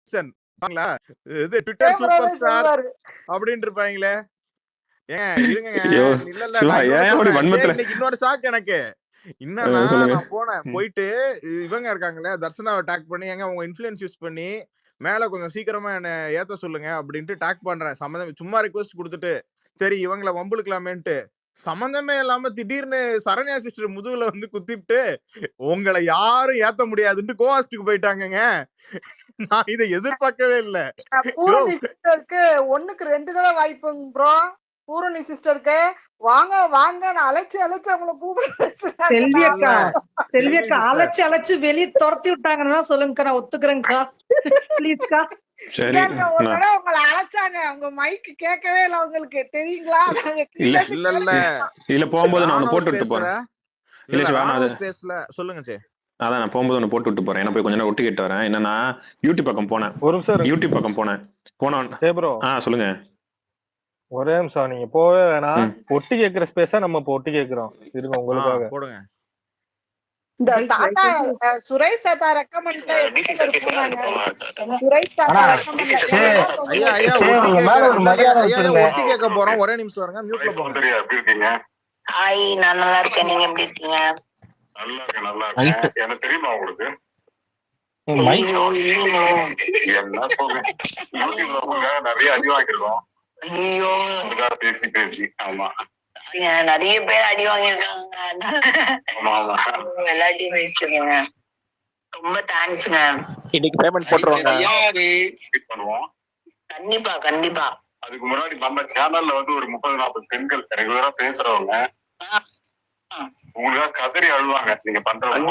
இது Twitter super star அப்படின்னு இருப்பாங்களே. இருங்க இன்னைக்கு இன்னொரு ஷாக் எனக்கு என்னன்னா, நான் போனேன் போயிட்டு இவங்க இருக்காங்களே தர்சனாவை டாக் பண்ணி உங்க இன்ஃபுளுன்ஸ் யூஸ் பண்ணி மேல கொஞ்சம் சீக்கிரமா என்ன ஏத்த சொல்லுங்க அப்படின்ட்டு டாக் பண்றேன். சம்மந்தம் சும்மா ரிக்வெஸ்ட் கொடுத்துட்டு சரி இவங்கள வம்புழுக்கலாமேன்ட்டு சம்பந்தமே இல்லாம திடீர்னு சரண்யா சிஸ்டர் முதுகுல வந்து குத்திட்டு உங்களை யாரும் ஏத்த முடியாதுன்ட்டு கோவாஸ்டுக்கு போயிட்டாங்க. நான் இதை எதிர்பார்க்கவே இல்ல. ஒண்ணுக்கு 2 தடவை வாய்ப்புங்க ப்ரோ. பூரணி சிஸ்டருக்கு வாங்க வாங்க அழைச்சு அவங்கள செல்வியக்கா அழைச்சு வெளியே துரத்தி விட்டாங்கன்னா சொல்லுங்கக்கா, நான் ஒத்துக்கிறேன்க்கா ப்ளீஸ்க்கா. உங்களை அழைச்சாங்க, உங்க மைக்கு கேட்கவே இல்ல உங்களுக்கு தெரியுங்களா? இல்ல போகும்போது நான் போட்டு விட்டு போறேன். சொல்லுங்க. அதான் நான் போகும்போது ஒன்று போட்டு விட்டு போறேன். என்ன போய் கொஞ்ச நேரம் ஒட்டி கேட்டு வரேன். என்னன்னா யூடியூப் பக்கம் போனேன். ஒரு நிமிஷம் யூடியூப் பக்கம் போனேன். சொல்லுங்க. ஒரே நிமிஷம், நீங்க போவே வேணாம். ஒட்டி கேட்கிற ஸ்பேஸா நம்ம இப்ப ஒட்டி கேட்கிறோம். இருங்க உங்களுக்காக போடுங்க. இந்த தாத்தா சுரேஷ் தாத்தா ரெக்கமெண்ட் ஒட்டி கேட்க போறோம். ஒரே நிமிஷம் வரங்க, மியூட்ல போங்க. எப்படி இருக்கீங்க? ஹாய், நான் நல்லா இருக்கேன். நீங்க எப்படி இருக்கீங்க? நல்லா இருக்கேன். எனக்கு தெரியுமா உங்களுக்கு? என்ன போங்க, நிறைய அடி வாங்கிருக்கோம் பேசி. ஆமா, நிறைய பேர் அடி வாங்கிருக்காங்க. எல்லாத்தையும் பேசிருக்கீங்க. ரொம்ப தேங்க்ஸ்ங்க. இன்னைக்கு பேமெண்ட் பண்ணுவோம். கண்டிப்பா. அதுக்கு முன்னாடி நம்ம சேனல்ல வந்து ஒரு 30-40 பெண்கள் ரெகுலரா பேசுறவங்க உங்களுக்காக கதறி அழுவாங்க நீங்க பண்றவங்க.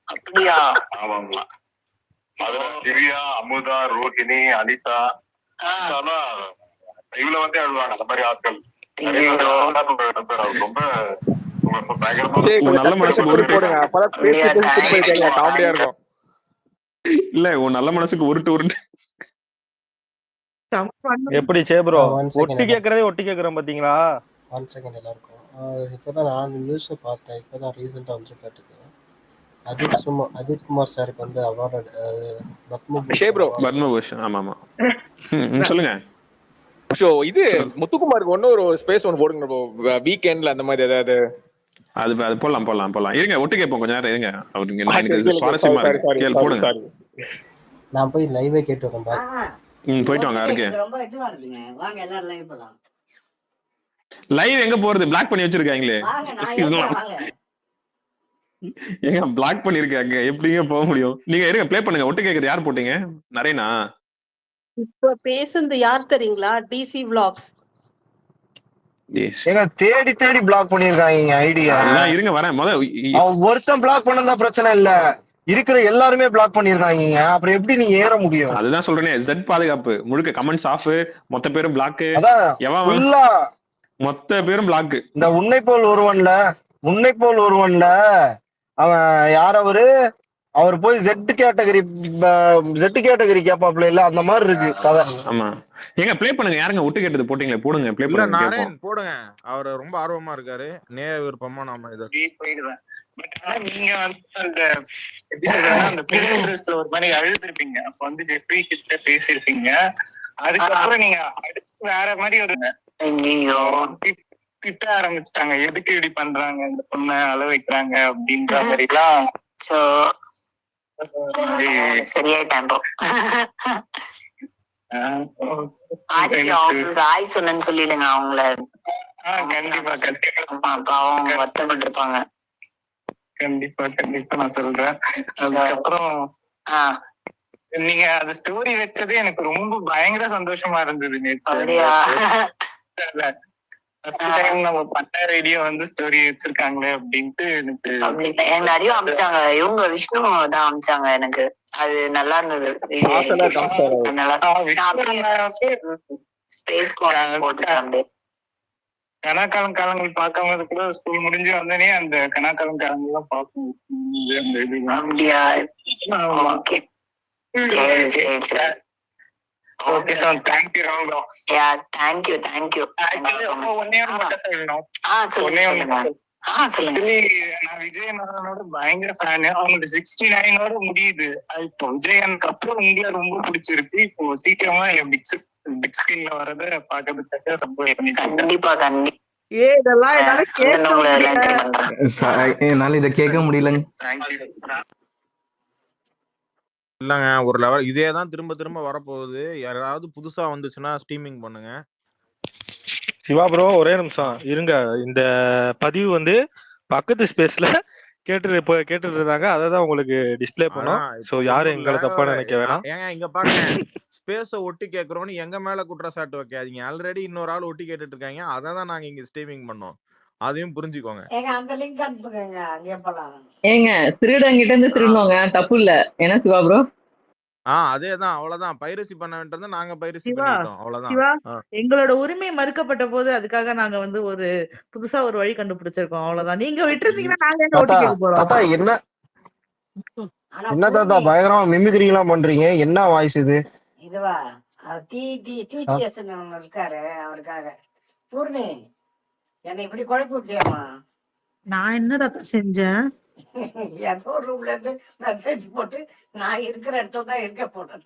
அப்படியா? ஆமாங்களா. அதுல திவ்யா, அமுதா, ரோஹிணி, அனிதா இவ்வளவு வந்து அழுவாங்க. அந்த மாதிரி ஆட்கள் ரொம்ப நல்ல மனசுக்கு உருட்டு இல்ல, உன் நல்ல மனசுக்கு உருட்டு எப்படி சேப்ரோ ஒட்டி கேக்குறோம் பாத்தீங்களா? ஒன் செகண்ட் எல்லாருக்கும். இப்பதான் நான் நியூஸ் பார்த்தேன். இப்பதான் ரீசெண்டா வந்து கேட்டுக்கு அஜித் குமார் சாருக்கு வந்து அவார்டு பத்மபூஷன். ஆமா சொல்லுங்க. இது முத்துக்குமாருக்கு ஒரு ஸ்பேஸ் ஒன்னு போடுங்க வீக்கெண்ட்ல, அந்த மாதிரி ஏதாவது. அது போலாம். இருங்க ஒட்டு கேட்போம் கொஞ்ச நேரம். இருங்க, அவருக்கு சுவாரஸ்யமா இருக்கு. போடுங்க. நான் போய் லைவே கேட்டு வரேன். போயிட்டு வாங்க. லைவ் எங்க போறது? பிளாக் பண்ணி வச்சிருக்காங்களே. ஏங்க பிளாக் பண்ணிருக்காங்க, எப்படிங்க போக முடியும்? நீங்க இருங்க, ப்ளே பண்ணுங்க. ஒட்டு கேக்குது. யார் போட்டீங்க? நரேனா? இப்ப பேசுறது யார் தெரியுங்களா? DC vlogs. ஏங்க தேடி பிளாக் பண்ணிருக்காங்க ஐடியா. இருங்க வரேன். ஒருத்தன் பிளாக் பண்ணதா பிரச்சனை இல்ல, இருக்கிற எல்லாருமே பிளாக் பண்ணிருக்காங்க. அப்புறம் எப்படி நீ ஏற முடியும்? அதுதான் சொல்றேனே, ஜெட் பாதுகாப்பு முழுக்க கமெண்ட்ஸ் ஆஃப், மொத்த பேரும் பிளாக். மொத்த பேரும் பிளாக். இந்த உன்னை போல் ஒருவன்ல அவன் யார் அவர் போய் ஜெட் கேட்டகரி கேப்பாப்ல இல்ல, அந்த மாதிரி இருக்கு கதை. ஆமா, எங்க ப்ளே பண்ணுங்க. யாருங்க ஒட்டு கேட்டது போட்டீங்களே, போடுங்க. ப்ளே பண்ணுங்க. நாராயண் போடுங்க. அவர் ரொம்ப ஆர்வமா இருக்காரு. நேய விருப்பமா நாம இத போயிடுவேன். பட் ஆனா நீங்க அந்த எப்படி சொல்றேன்னா, அந்த பெரிய ஒரு மாதிரி அழுதுருப்பீங்க. அப்ப வந்து ஜெஃப்ரி கிட்ட பேசிருப்பீங்க. அதுக்கப்புறம் நீங்க அடுத்து வேற மாதிரி ஒரு திட்ட ஆரம்பிச்சிட்டாங்க. எதுக்கு இப்படி பண்றாங்க, இந்த பொண்ணை அழ வைக்கிறாங்க அப்படின்ற மாதிரி எல்லாம். சரியாயிட்டான். ஆய் சொன்னு சொல்லிடுங்க அவங்கள. கண்டிப்பா அவங்க வருத்தப்பட்டு இருப்பாங்க. கண்டிப்பா நான் சொல்றேன். அதுக்கப்புறம் நீங்க அந்த ஸ்டோரி வச்சது எனக்கு ரொம்ப பயங்கர சந்தோஷமா இருந்தது. நம்ம பண்ண ரேடியோ வந்து ஸ்டோரி வச்சிருக்காங்களே அப்படின்ட்டு எனக்கு நிறைய அமிச்சாங்க. இவங்க விஷ்ணு தான் அமிச்சாங்க எனக்கு. அது நல்லா இருந்தது. கணக்காலங்கள் பார்க்காம கூட ஸ்கூல் முடிஞ்சு வந்தனே அந்த கணக்காலங்கள் எல்லாம் பார்க்கணும். அப்படியா? Okay sir, thank you. Thank you. ஒன்னே ஒண்ணு மட்டும் சொல்லணும். சொல்லுங்க. நான் விஜயநாதனோட பயங்கர ஃபேனு. அவங்களோட 69 முடியுது. அது இப்போ விஜயனுக்கு அப்புறம் உங்களை ரொம்ப பிடிச்சிருக்கு. இப்போ சீக்கிரமா என் பிக் ஸ்கிரீன்ல வரத பாக்கிறதுக்காக ரொம்ப கண்டிப்பா இதெல்லாம் என்னால கேட்க என்னால இதை கேட்க முடியலங்க. இல்லங்க ஒரு லெவல் இதேதான் திரும்ப திரும்ப வரப்போகுது. யாராவது புதுசா வந்துச்சுன்னா ஸ்ட்ரீமிங் பண்ணுங்க. சிவா ப்ரோ ஒரே நிமிஷம் இருங்க. இந்த பதிவு வந்து பக்கத்து ஸ்பேஸ்ல கேட்டுட்டு இருந்தாங்க. அததான் உங்களுக்கு டிஸ்ப்ளே பண்ணோம். சோ யாரும் எங்களை தப்பா நினைக்க வேணாம். ஏங்க இங்க பாருங்க, ஸ்பேஸ ஒட்டி கேக்குறோம்னு எங்க மேல குற்றச்சாட்டு வைக்காதீங்க. ஆல்ரெடி இன்னொரு ஆள் ஒட்டி கேட்டுட்டு இருக்காங்க. அததான் நாங்க இங்க ஸ்ட்ரீமிங் பண்ணோம். அதையும் புரிஞ்சுக்கோங்க. ஏங்க அந்த லிங்க் அனுப்புங்க, அங்கே போலாம். ஏங்க திருடங்கிட்ட இருந்து திருடோங்க, தப்பு இல்ல. என்ன சிவா ப்ரோ? அதேதான், அவ்வளவுதான். பைரசி பண்ண வேண்டியது நாங்க பைரசி சிவா பண்ணிட்டோம், அவ்வளவுதான். சிவா எங்களோட உரிமை மறுக்கப்பட்ட போது அதுக்காக நாங்க வந்து ஒரு புதுசா ஒரு வழி கண்டுபிடிச்சிருக்கோம், அவ்வளவுதான். நீங்க விட்டுருந்தீங்கன்னா நாங்க என்ன ஓட்டி கேட்க போறோம்? தாத்தா என்ன தாத்தா பயங்கரமா மிமிக்ரி எல்லாம் பண்றீங்க? என்ன வாய்ஸ் இது? இதுவா டிடிஎஸ் இருக்காரு, அவருக்காக. பூர்ணி என்னை இப்படி குழப்பி விட்டியாமா? நான் என்ன தாத்தா செஞ்சேன்? ஏதோ ரூம்ல இருந்து மெசேஜ் போட்டு நான் இருக்கிற இடத்துல தான் இருக்க போட்டேன்.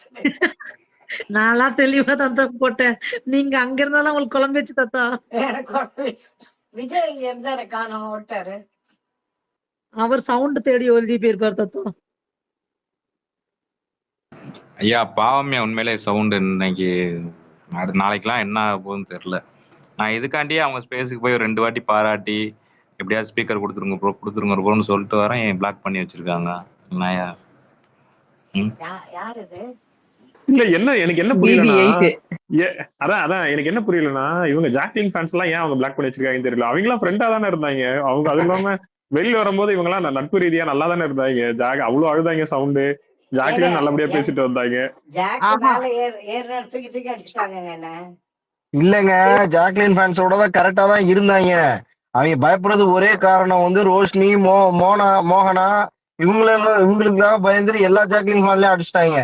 நான்லாம் தெளிவா தாத்தா போட்டேன். நீங்க அங்க இருந்தாலும் உங்களுக்கு குழம்பு வச்சு தாத்தா. எனக்கு விஜய் இங்க இருந்தாரு, காணோம் விட்டாரு. அவர் சவுண்ட் தேடி எழுதி போயிருப்பார் தாத்தா. ஐயா பாவமே, உண்மையிலே சவுண்ட் இன்னைக்கு நாளைக்கெல்லாம் என்ன ஆகுதுன்னு தெரியல. நான் இதுக்காண்டியே அவங்க ஸ்பேஸுக்கு போய் 2 வாட்டி பாராட்டி எப்படியாவது ஸ்பீக்கர் கொடுத்துருங்க ப்ரோன்னு சொல்லிட்டு வரேன். பிளாக் பண்ணி வச்சிருக்காங்க. என்னையா யார் இது? இல்ல என்ன எனக்கு என்ன புரியலன்னா, அதான் எனக்கு என்ன புரியலன்னா, இவங்க ஜாக்லின் ஃபேன்ஸ் எல்லாம் ஏன் அவங்க பிளாக் பண்ணி வச்சிருக்காங்கன்னு தெரியல. அவங்க எல்லாம் ஃப்ரெண்டா தானே இருந்தாங்க. அவங்க அது இல்லாம வெளியில வரும்போது இவங்க எல்லாம் நட்பு ரீதியா நல்லா தானே இருந்தாங்க. அவ்வளவு அழுதாங்க சவுண்டு. ஜாக்லின் நல்லபடியா பேசிட்டு வந்தாங்க. இல்லங்க, ஜாக்லின் ஃபேன்ஸோட தான் கரெக்டா தான் இருந்தாங்க. அவங்க பயப்படுறது ஒரே காரணம் வந்து ரோஷினி, மோகனா இவங்களுக்கு தான் பயந்துட்டு எல்லா ஜாக்லின் ஃபேன்லயும் அடிச்சிட்டாங்க.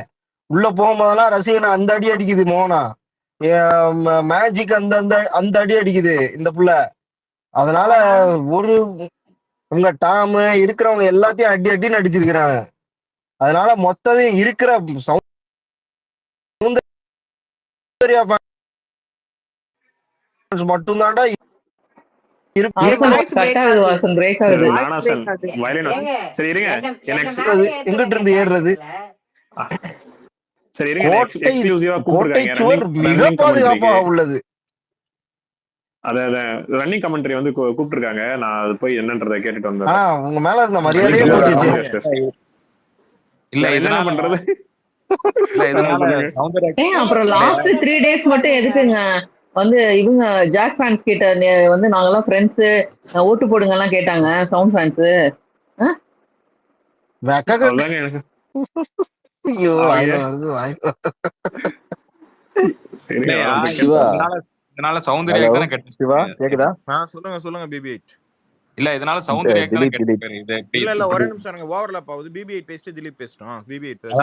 உள்ள போகும்போதெல்லாம் ரசிகன் அந்த அடி அடிக்குது, மோகனா மேஜிக் அந்த அடி அடிக்குது இந்த புள்ள. அதனால ஒரு உங்க டாம் இருக்கிறவங்க எல்லாத்தையும் அடின்னு அடிச்சிருக்கிறாங்க. அதனால மொத்தத்தையும் இருக்கிற மட்டும்தான்டா எங்கிட்ட இருந்து ஏறுறது. கோட்டை சுவர் மிக பாதுகாப்பா உள்ளது. ரன்னிங் கமெண்ட்ரி வந்து கூப்பிட்டுருக்காங்க. நான் போய் என்னன்றதை கேட்டுட்டு வந்தேன். உங்க மேல இருந்த மரியாதையே போச்சு. இல்ல என்ன பண்றது? அப்புறம் லாஸ்ட் 3 days மட்டும் எதுக்குங்க வந்து இவங்க ஜாக் ஃபேன்ஸ் கிட்ட வந்து நாங்கெல்லாம் ஃப்ரெண்ட்ஸ் ஓட்டு போடுங்க எல்லாம் கேட்டாங்க சவுண்ட் ஃபேன்ஸ். இதனால சௌந்தர்யா தானே கெட்ட. சிவா கேக்குதா? சொல்லுங்க BB8. இல்ல இதனால சௌந்தர்யா தானே கெட்ட பேர். இல்ல ஒரே நிமிஷம் இருங்க, ஓவர்லாப் ஆகுது. BB8 பேசிட்டு திலீப் பேசட்டும். BB8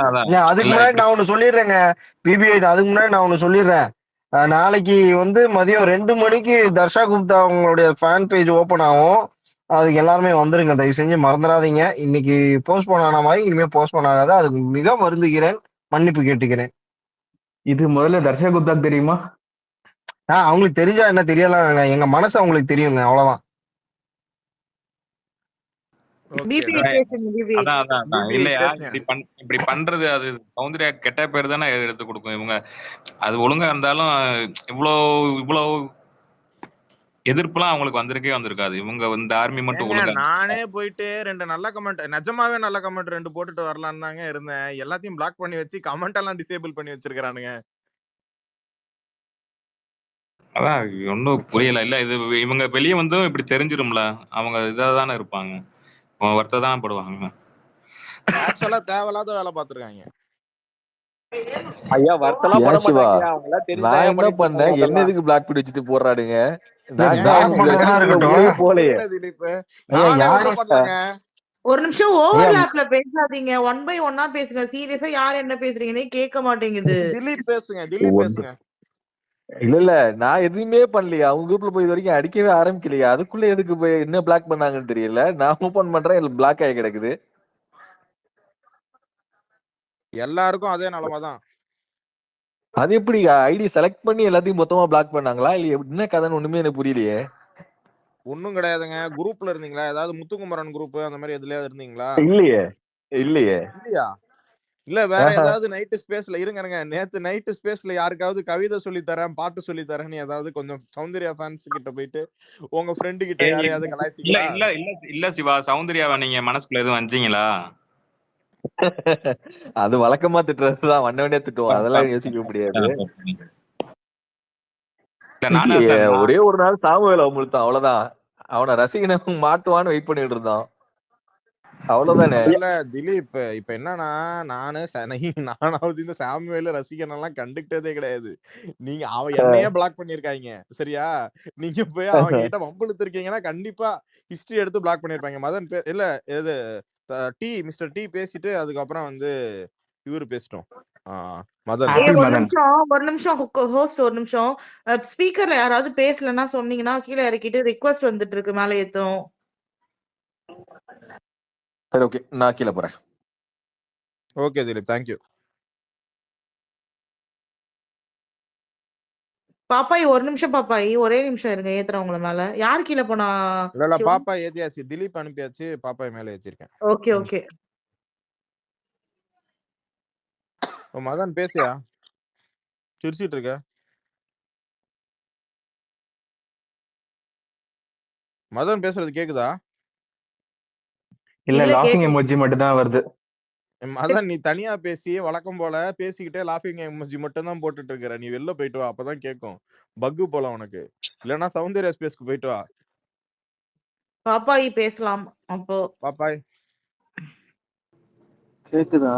அதுக்கு முன்னாடி நான் ஒன்னு சொல்லிடுறேங்க. BB8 அதுக்கு முன்னாடி நான் ஒன்னு சொல்லிடுறேன். நாளைக்கு வந்து மதியம் 2 மணிக்கு தர்ஷா குப்தா அவங்களுடைய ஃபேன் பேஜ் ஓபன் ஆகும். அதுக்கு எல்லாருமே வந்துருங்க, தயவு செஞ்சு மறந்துடாதீங்க. இன்னைக்கு போஸ்ட் பண்ண மாதிரி இனிமே போஸ்ட் பண்ணாத. அதுக்கு மிக வருந்துகிறேன், மன்னிப்பு கேட்டுக்கிறேன். இது முதல்ல தர்ஷா குப்தா தெரியுமா? அவங்களுக்கு தெரிஞ்சா என்ன, தெரியலாம். எங்க மனசு அவங்களுக்கு தெரியுங்க, அவ்வளவுதான். இப்படி பண்றது அது சௌந்தர்யா கெட்ட பேர் தானே எடுத்து கொடுக்கும். இவங்க அது ஒழுங்கா இருந்தாலும் இவ்வளவு எதிர்ப்புலாம் அவங்களுக்கு வந்திருக்காது. இவங்க வந்து ஆர்மி மட்டும் ஒழுங்கா. நானே போயிட்டு 2 நல்ல கமெண்ட், நிஜமாவே நல்ல கமெண்ட் 2 போட்டுட்டு வரலான்னு தாங்க இருந்தேன். எல்லாத்தையும் பிளாக் பண்ணி வச்சு கமெண்ட் எல்லாம் டிசேபிள் பண்ணி வச்சிருக்கானுங்க. அதான் ஒன்னும் புரியல. இல்ல இது இவங்க வெளியே வந்து இப்படி தெரிஞ்சிடும்ல, அவங்க இதாதானே இருப்பாங்க, வருத்த தான் படுவாங்க. ஆக்சுவலா தேவையில்லாத வேலை பார்த்திருக்காங்க. ஐயா வருத்தலாம் பட மாட்டாங்க. அவங்கள தெரிஞ்சு நான் என்ன பண்ணேன்? என்ன எதுக்கு பிளாக் பண்ணி வச்சிட்டு போறானுங்க? ஒரு நிமிஷம் ஓவர்லாப்ல பேசாதீங்க, 1 by 1 பேசுங்க. சீரியஸா யார் என்ன பேசுறீங்கன்னே கேட்க மாட்டேங்குது. திலீப் பேசுங்க. இல்ல நான் எதுவுமே பண்ணலையே. அவங்க குரூப்ல போய் இது வரைக்கும் அடிக்கவே ஆரம்பிக்கலையே. அதுக்குள்ள எதுக்கு போய் என்ன பிளாக் பண்ணாங்கன்னு தெரியல. நான் ஓபன் பண்றேன், பிளாக் ஆகி கிடக்குது. எல்லாருக்கும் அதே நிலைமை தான். அது எப்படி ஐடி செலக்ட் பண்ணி எல்லாத்தையும் மொத்தமா பிளாக் பண்ணாங்களா இல்ல என்ன கதைன்னு ஒண்ணுமே எனக்கு புரியலையே. ஒண்ணும் கிடையாதுங்க. குரூப்ல இருந்தீங்களா? ஏதாவது முத்துக்குமரன் குரூப் அந்த மாதிரி எதுலயாவது இருந்தீங்களா? இல்லையே இல்லையே. இல்லையா? இல்ல வேற ஏதாவது நைட் ஸ்பேஸ்ல இருங்க. நேத்து நைட் ஸ்பேஸ்ல யாருக்காவது கவிதை சொல்லி தரேன், பாட்டு சொல்லி தரேன்னு ஏதாவது கொஞ்சம் சௌந்தர்யா ஃபேன்ஸ் கிட்ட போயிட்டு உங்க ஃப்ரெண்டு கிட்ட யாரையாவது இல்ல கலாய்ச்சிங்களா? இல்ல இல்ல இல்ல சிவா, சௌந்தர்யாவை நீங்க மனசுக்குள்ள எதுவும் வந்தீங்களா? அது வழக்கமா திட்டுறதுதான், வண்டவனே திட்டுவோம், அதெல்லாம் யோசிக்க முடியாது. இல்லையே, ஒரே ஒரு நாள் சாமுவேல் அமுழ்த்தான், அவ்வளவுதான். அவனை ரசிகனை மாட்டுவான்னு வெயிட் பண்ணிட்டு இருந்தான், அவ்வளவுதானே. இல்ல திலீப், இப்ப என்னன்னா நானாவது இந்த சாமுவேல ரசிகன் எல்லாம் கண்டுக்கிட்டதே கிடையாது. நீங்க அவன் என்னையே பிளாக் பண்ணிருக்காங்க, சரியா? நீங்க போய் அவங்க கிட்ட வம்பிழுத்திருக்கீங்கன்னா கண்டிப்பா ஹிஸ்டரி எடுத்து பிளாக் பண்ணிருப்பாங்க. மதன் இல்ல எது மிஸ்டர் டி பேசிட்டு அதுக்கப்புறம் வந்து இவரு பேசிட்டோம், மதன். ஒரு நிமிஷம் ஹோஸ்ட், ஒரு நிமிஷம். ஸ்பீக்கர்ல யாராவது பேசலன்னா சொன்னீங்கன்னா கீழே இறக்கிட்டு ரிக்வெஸ்ட் வந்துட்டு இருக்கு, மேலே ஏத்தும். சரி, ஓகே, நான் கீழே போறேன். Okay Dilip, thank you. பாப்பாய் ஒரு நிமிஷம், பாப்பாய் ஒரே நிமிஷம் இருங்க, ஏத்துறேன் உங்களை மேல. யாரு கீழே போனா? இல்ல பாப்பா ஏத்தியாச்சு, திலீப் அனுப்பியாச்சு, பாப்பாய் மேல ஏத்திருக்கேன். Okay okay. மதன் பேசியா? சிரிச்சிட்டு இருக்க. மதன் பேசுறது கேக்குதா? இல்ல, லாஃபிங் எமோஜி மட்டும் தான் வருது. மதன், நீ தனியா பேசி வழக்கம் போல பேசிக்கிட்டே லாஃபிங் எமோஜி மட்டும் தான் போட்டுட்டு இருக்கிற. நீ வெளில போயிட்டு வா, அப்பதான் கேட்கும். பக்கு போல உனக்கு. இல்லனா சௌந்தர்யா ஸ்பேஸ்க்கு போயிட்டு வா. பாப்பாய் பேசலாம் அப்போ. பாப்பாய் கேக்குதா?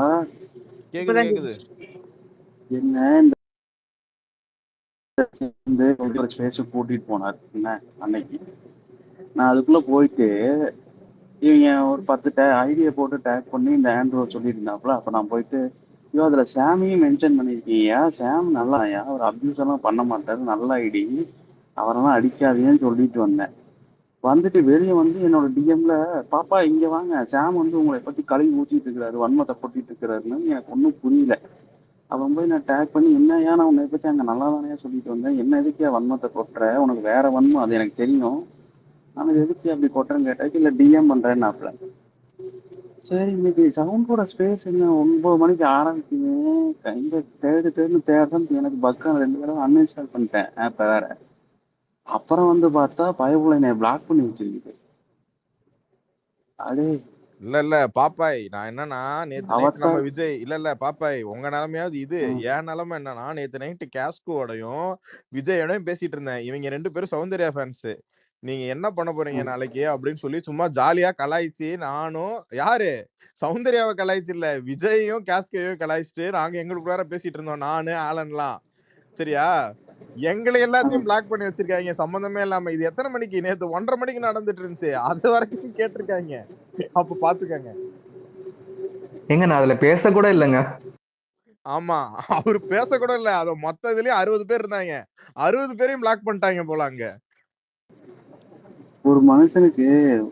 கேக்குது. என்ன இந்த ஸ்பேஸ் கூட்டிட்டு போனார் என்ன அன்னைக்கு. நான் அதுக்குள்ள போயிட்டு இவங்க ஒரு 10 ஐடியா போட்டு டேக் பண்ணி இந்த ஆண்ட்ரோ சொல்லியிருந்தாப்புல. அப்ப நான் போயிட்டு ஐயோ அதுல சாமியும் மென்ஷன் பண்ணிருக்கீங்க, சாம் நல்லாயா, அவர் அப்யூஸ் எல்லாம் பண்ண மாட்டாரு, நல்ல ஐடி, அவரெல்லாம் அடிக்காதேன்னு சொல்லிட்டு வந்தேன். வந்துட்டு வெளியே வந்து என்னோட டிஎம்ல பாப்பா இங்க வாங்க, சாம் வந்து உங்களை பத்தி கழுவி ஊற்றிட்டு இருக்கிறாரு, வன்மத்தை கொட்டிட்டு இருக்கிறாருன்னு. எனக்கு ஒன்றும் புரியல. அவன் போய் நான் டேக் பண்ணி என்னையா நான் உன்னை பத்தி அங்க நல்லா தானே சொல்லிட்டு வந்தேன், என்ன எதுக்கே வன்மத்தை கொட்டுற, உனக்கு வேற வன்மம் அது எனக்கு தெரியும், ஆனால் எதுக்கு அப்படி கொட்டுறேன்னு கேட்டாச்சு. இல்லை டிஎம் பண்றேன்னாப்ல. சரி இன்னைக்கு சவுண்டோட ஸ்பேஸ் என்ன 9 மணிக்கு ஆரம்பிக்குது, கையில தேடுறேன்னு எனக்கு பக்கான 2 தடவை அன்இன்ஸ்டால் பண்ணிட்டேன் ஆப்பை வேற. அப்புறம் வந்து பார்த்தா பயபுல என்னை பிளாக் பண்ணி வச்சிருக்கு. அடே இல்ல பாப்பாய், நான் என்னன்னா நேத்து நைட் நம்ம விஜய் இல்ல பாப்பாய், உங்க நிலைமையாவது இது. என் நிலைமை என்னன்னா நேத்து நைட்டு கேஸ்கோடையும் விஜயோடையும் பேசிட்டு இருந்தேன். இவங்க 2 பேரும் சௌந்தர்யா ஃபேன்ஸ். நீங்க என்ன பண்ண போறீங்க நாளைக்கு அப்படின்னு சொல்லி சும்மா ஜாலியா கலாய்ச்சி, நானும் யாரு சௌந்தர்யாவை கலாய்ச்சி இல்ல விஜயையும் கேஸ்கோவையும் கலாய்ச்சிட்டு நாங்க எங்களுக்குள்ளார பேசிட்டு இருந்தோம், நானு ஆலன்லாம், சரியா? எங்களை எல்லாத்தையும் பிளாக் பண்ணி வச்சிருக்காங்க சம்பந்தமே இல்லாம. இது எத்தனை மணிக்கு? நேத்து 1:30 மணிக்கு நடந்துட்டு இருந்துச்சு. அது வரைக்கும் கேட்டிருக்காங்க. அப்ப பாத்துக்கங்க. எங்க நான் அதுல பேச கூட இல்லைங்க. ஆமா, அவரு பேச கூட இல்ல. அது மொத்த இதுலயும் 60 பேர் இருந்தாங்க. 60 பேரையும் பிளாக் பண்ணிட்டாங்க போல அங்க. ஒரு மனுஷனுக்கு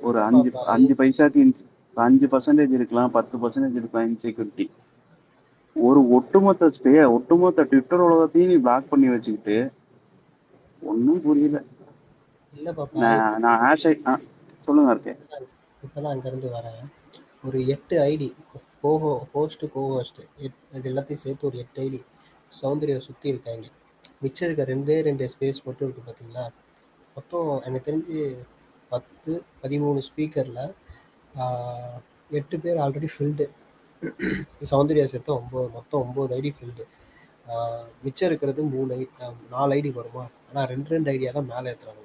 ஒரு 5 பைசாக்கு 5% இருக்கலாம், 10% இருக்கலாம் இன்செக்யூரிட்டி. ஒரு ஒட்டுமொத்த ட்விட்டர் உலகத்தையும் நீ பிளாக் பண்ணி வச்சுக்கிட்டு ஒன்னும் புரியல. இல்ல பாப்பா, நான் சொல்லுங்க இருக்கேன். இப்பதான் அங்க இருந்து வரேன். ஒரு 8 ஐடி ஹோஸ்ட் இது எல்லாத்தையும் சேர்த்து ஒரு 8 ஐடி சௌந்தர்யா சுத்தி இருக்காங்க. மிச்சம் இருக்க 2 ஸ்பேஸ் மட்டும் இருக்கு பாத்தீங்களா? மொத்தம் எனக்கு தெரிஞ்சு 10-13 ஸ்பீக்கர்ல 8 பேர் ஆல்ரெடி ஃபில்டு. சௌந்தர்யா சேர்த்து மொத்தம் 9 ஐடி ஃபில்டு. மிச்சம் இருக்கிறது 4 ஐடி வருமா? ஆனா 2 ஐடியா தான் மேலே ஏத்துறாங்க.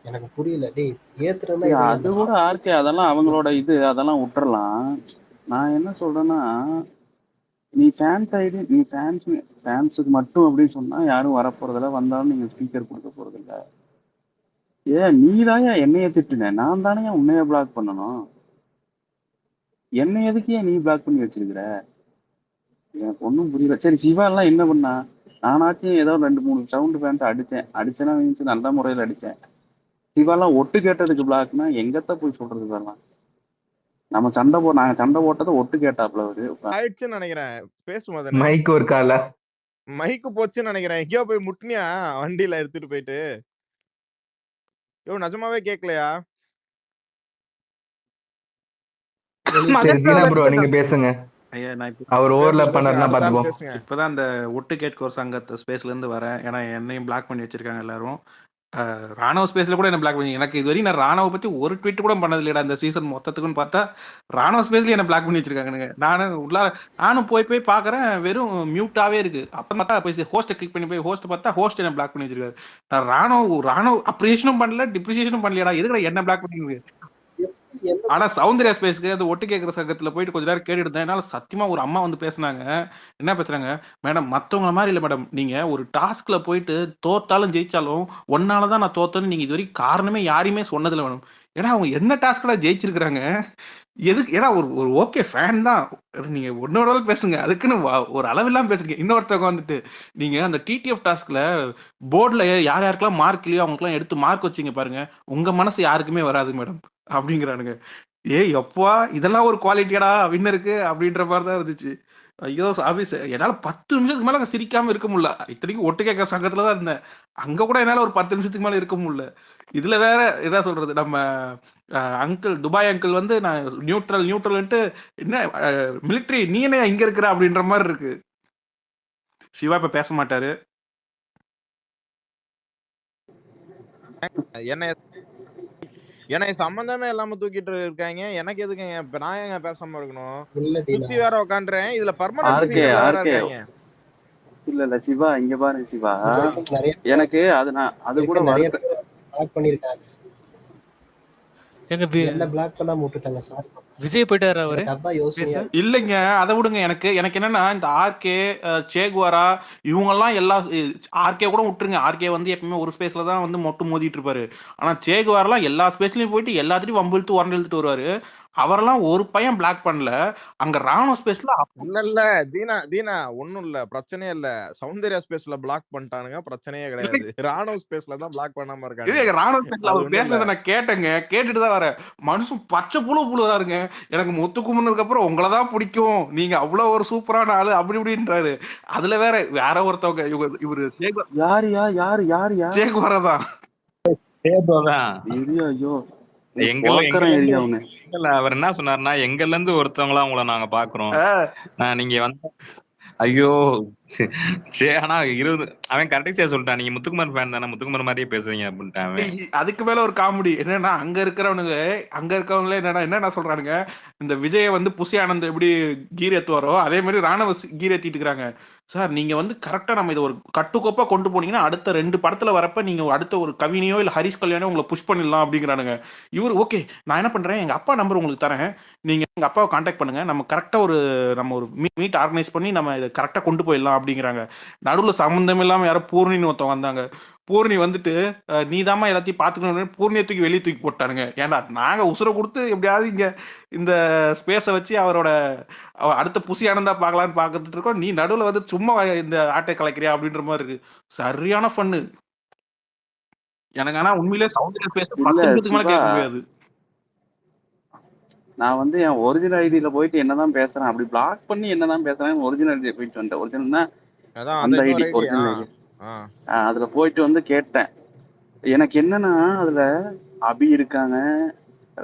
எனக்கு புரியல. டேய் ஏத்துறதா அது கூட ஆர்கே, அதெல்லாம் அவங்களோட இது, அதெல்லாம் விட்டுறலாம். நான் என்ன சொல்றேன்னா, நீ ஃபேன்ஸ் ஐடி, நீ ஃபேன்ஸுக்கு மட்டும் அப்படின்னு சொன்னா யாரும் வரப்போறதில்ல, வந்தாலும் நீங்க ஸ்பீக்கர் கொடுக்க போறதில்ல. நீதாயா என்னைய திட்டுன, நான் தானே உன்னைய பிளாக் பண்ணணும், என்னை எதுக்கே நீ பிளாக் பண்ணி வச்சிருக்கிற? எனக்கு ஒன்றும் புரியல. சரி சிவா எல்லாம் என்ன பண்ணா? நானாச்சும் ஏதோ 2-3 சவுண்ட் பேண்ட் அடிச்சேன்னா மீன்ஸ் நல்ல முறையில் அடிச்சேன். சிவாலாம் ஒட்டு கேட்டதுக்கு பிளாக்னா எங்கத்த போய் சொல்றது இதெல்லாம்? நாங்க சண்டை போட்டதை ஒட்டு கேட்டாப்ல அவரு. ஆயிடுச்சுன்னு நினைக்கிறேன். பேசும்போது மைக் ஒரு கால மைக்கு போச்சுன்னு நினைக்கிறேன். எங்கேயோ போய் முட்டினியா வண்டியில எடுத்துட்டு போயிட்டு? நிஜமாவே கேட்கலையா? சரி தீனா ப்ரோ நீங்க பேசுங்க. ஐயா நான் அவர் ஓவர்லாப் பண்ணாருன்னா பாத்துப்போம். இப்பதான் அந்த ஒட்டு கேட்கோர் சங்கத்து ஸ்பேஸ்ல இருந்து வரேன். ஏன்னா என்னையும் பிளாக் பண்ணி வச்சிருக்காங்க எல்லாரும். ராணுவ ஸ்பேஸ்ல கூட என்ன பிளாக் பண்ணி எனக்கு இது வரைக்கும் நான் ராணுவ பத்தி ஒரு ட்வீட் கூட பண்ணது இல்லைடா இந்த சீசன் மொத்தத்துக்குன்னு பார்த்தா ராணுவ ஸ்பேஸ்ல என்ன பிளாக் பண்ணி வச்சிருக்காங்க. நானும் போய் பாக்குறேன் வெறும் மியூட்டாவே இருக்கு. அப்ப பார்த்தா போய் ஹோஸ்ட்டை கிளிக் பண்ணி போய் ஹோஸ்ட் பார்த்தா ஹோஸ்ட் என்ன பிளாக் பண்ணி வச்சிருக்காரு. நான் ராணுவ அப்ரிசியேஷனும் பண்ணல டிப்ரிசியேஷனும் பண்ணலையடா. எதுக்கு என்ன பிளாக் பண்ணி? ஆனா சௌந்தர்யா ஸ்பேஸ்க்கு அந்த ஒட்டு கேட்கிற சங்கத்துல போயிட்டு கொஞ்ச நேரம் கேட்டுட்டு இருந்தேன். என்னால சத்தியமா ஒரு அம்மா வந்து பேசுனாங்க. என்ன பேசுறாங்க? மேடம் மத்தவங்க மாதிரி இல்ல மேடம், நீங்க ஒரு டாஸ்க்ல போயிட்டு தோத்தாலும் ஜெயிச்சாலும் ஒன்னாலதான் நான் தோத்தேன்னு நீங்க இது வரைக்கும் காரணமே யாரையுமே சொன்னதில்ல மேடம். ஏன்னா அவங்க என்ன டாஸ்க்ல ஜெயிச்சிருக்கிறாங்க? எதுக்கு? ஏன்னா ஒரு ஓகே ஃபேன் தான், நீங்க ஒன்னோட பேசுங்க, அதுக்குன்னு ஒரு அளவெல்லாம் பேசுறீங்க. இன்னொருத்தவங்க வந்துட்டு நீங்க அந்த டிடிஎஃப் டாஸ்க்ல போர்டுல யார் யாருக்கெல்லாம் மார்க் இல்லையோ அவங்களுக்குலாம் எடுத்து மார்க் வச்சிங்க பாருங்க, உங்க மனசு யாருக்குமே வராது மேடம் அப்படிங்கிறானுங்க. எப்பா இதெல்லாம் ஒரு குவாலிட்டியாடா வின்னருக்கு அப்படின்ற மாதிரி தான் இருந்துச்சு. ஐயோ ஆபீஸ் என்னால 10 நிமிஷத்துக்கு மேல சிரிக்காம இருக்க முடியல. இத்தனைக்கும் ஒட்டு கேட்கற சங்கத்துல தான் இருந்தேன். அங்க கூட என்னால ஒரு 10 நிமிஷத்துக்கு மேல இருக்க முடியல. இதுல வேற என்ன சொல்றது, நம்ம அங்கிள் துபாய் அங்கிள் வந்து நான் நியூட்ரல்ன்ட்டு என்ன மிலிட்ரி நீ என்ன இங்க இருக்கிற அப்படின்ற மாதிரி இருக்கு. சிவா இப்ப பேச மாட்டாரு. என்னை சம்பந்தமே இல்லாம தூக்கிட்டு இருக்காங்க. எனக்கு எதுக்குங்க இப்ப நான் ஏங்க பேசாம இருக்கணும்? இல்ல சுத்தி வேற உட்காந்துறேன். இதுல பர்மனன்ட் ஸ்பீக்கர்ல வேற இருக்காங்க. இல்ல சிவா இங்க பாருங்க சிவா, எனக்கு அது கூட நிறைய பிளாக் பண்ணிருக்காங்க. என்ன பிளாக் பண்ணாம விட்டுட்டாங்க சார். விஜய் போயிட்டாரு அவரு. அதான் யோசனையா இல்லைங்க அதை விடுங்க. எனக்கு என்னன்னா இந்த ஆர்கே சேகுவாரா இவங்க எல்லாம் எல்லா ஆர்கே கூட விட்டுருங்க. ஆர்கே வந்து எப்பவுமே ஒரு ஸ்பேஸ்ல தான் வந்து மொட்டு மோதிட்டு இருப்பாரு. ஆனா சேகுவாரெல்லாம் எல்லா ஸ்பேஸ்லயும் போயிட்டு எல்லாத்தையும் வம்பிழுத்து உரண்டு இழுத்துட்டு வருவாரு. அவரெல்லாம் ஒரு பையன் பிளாக் பண்ணல. அங்க ராணுவ ஸ்பேஸ்ல இல்ல தீனா ஒண்ணும் இல்ல, பிரச்சனையே இல்ல. சௌந்தர்யா ஸ்பேஸ்ல பிளாக் பண்ணிட்டானுங்க, பிரச்சனையே கிடையாது. ராணுவ ஸ்பேஸ்ல தான் பிளாக் பண்ணாம இருக்காங்க. ராணுவ ஸ்பேஸ்ல அவர் பேசுறத நான் கேட்டேங்க, கேட்டுட்டு தான் வரேன். மனுஷன் பச்சை புழுறாருங்க. எனக்கு முத்துக்குமனுக்கு அப்புறம் உங்களதான் பிடிக்கும், நீங்க அவ்வளவு ஒரு சூப்பரான ஆளு அப்படி இப்படின்றாரு. அதுல வேற ஒருத்தவங்க இவரு சேகுவாரதான். ஐயோ அவர் என்ன சொன்னாருன்னா, எங்கல இருந்து ஒருத்தவங்களா உங்களை நாங்க பாக்குறோம், நீங்க வந்து ஐயோ ஆனா அவன் கரெக்டா சொல்லிட்டான், நீங்க முத்துக்குமார் ஃபேன் தானே, முத்துக்குமார் மாதிரியே பேசுறீங்க அப்படின்ட்டான். அதுக்கு மேல ஒரு காமெடி என்னன்னா, அங்க இருக்கிறவங்களே என்ன சொல்றானுங்க, இந்த விஜய வந்து புசி ஆனந்த் எப்படி கீர் ஏத்துவாரோ அதே மாதிரி ராணுவ கீர் ஏத்திட்டு இருக்காங்க. சார் நீங்க வந்து கரெக்டா நம்ம இதை ஒரு கட்டுக்கோப்பா கொண்டு போனீங்கன்னா அடுத்த 2 படத்துல வரப்ப நீங்க அடுத்த ஒரு கவினியோ இல்ல ஹரிஷ் கல்யாணோ உங்களை புஷ் பண்ணிடலாம் அப்படிங்கிறானுங்க. இவர் ஓகே நான் என்ன பண்றேன், எங்க அப்பா நம்பர் உங்களுக்கு தரேன், நீங்க எங்க அப்பாவை கான்டாக்ட் பண்ணுங்க, நம்ம கரெக்டா நம்ம ஒரு மீட் ஆர்கனைஸ் பண்ணி நம்ம இதை கரெக்டா கொண்டு போயிடலாம் அப்படிங்கிறாங்க. நடுவுல சம்பந்தம் இல்லாம யாரோ பூர்ணின்னு ஒருத்தவங்க வந்தாங்க. பூர்ணி வந்துட்டு நீதாமா எல்லாத்தையும் பாத்துக்கணும், பூர்ணியை தூக்கி வெளியே தூக்கி போட்டானுங்க. ஏன்னா நாங்க உசுரை கொடுத்து எப்படியாவது இங்க இந்த ஸ்பேஸை வச்சு அவரோட அடுத்த புசி ஆனந்தா பார்க்கலான்னு பாத்துட்டு இருக்கோம், நீ நடுவுல வந்து சும்மா இந்த ஆட்டை கலைக்கிறியா அப்படின்ற மாதிரி இருக்கு. சரியான ஃபன்னு எனக்கு. ஆனா உண்மையிலே சவுண்ட் பேச 10 நிமிஷத்துக்கு மேல கேட்க முடியாது. நான் வந்து என் ஒரிஜினல் ஐடியில போயிட்டு என்னதான் பேசுறேன், அப்படி பிளாக் பண்ணி என்னதான் பேசுறேன், ஒரிஜினல் ஐடியா போயிட்டு வந்துட்டேன். ஒரிஜினல்னா அந்த ஐடி ஒரிஜினல் ஐடி அதுல போயிட்டு வந்து கேட்டேன். எனக்கு என்னன்னா அதுல அபி இருக்காங்க,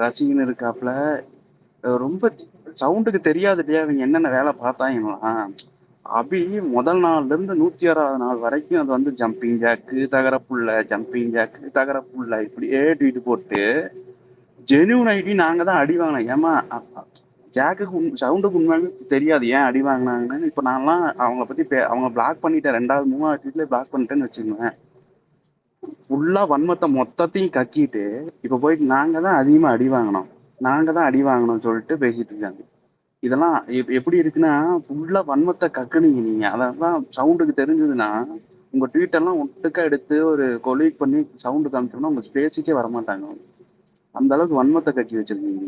ரசிகன் இருக்காப்ல, ரொம்ப சவுண்டுக்கு தெரியாது இல்லையா இவங்க என்னென்ன வேலை பார்த்தாங்கன்னா. அபி முதல் நாள்ல இருந்து 106வது நாள் வரைக்கும் அது வந்து ஜம்பிங் ஜாக்கு தகரப்புள்ள இப்படியே ட்வீட் போட்டு ஜெனுவன் ஐடி நாங்க தான் அடி வாங்கினோம். ஏமா ஜாக்குக்கு சவுண்டுக்கு உண்மையாலுமே தெரியாது ஏன் அடி வாங்கினாங்கன்னு. இப்போ நான்லாம் அவங்கள பத்தி அவங்க பிளாக் பண்ணிட்டேன், 2வது 3வது ட்வீட்லேயே பிளாக் பண்ணிட்டேன்னு வச்சுக்கோங்க. ஃபுல்லா வன்மத்தை மொத்தத்தையும் கக்கிட்டு இப்போ போயிட்டு நாங்க தான் அதிகமா அடி வாங்கினோம் சொல்லிட்டு பேசிட்டு இருக்காங்க. இதெல்லாம் எப்படி இருக்குன்னா, ஃபுல்லா வன்மத்தை கக்குனீங்க நீங்க. அதான் சவுண்டுக்கு தெரிஞ்சதுன்னா உங்க ட்வீட்டெல்லாம் ஒட்டுக்கா எடுத்து ஒரு கொலீக் பண்ணி சவுண்டு காமிச்சோம்னா உங்க ஸ்பேஸுக்கே வரமாட்டாங்க. அந்த அளவுக்கு வன்மத்தை கக்கி வச்சிருக்கீங்க.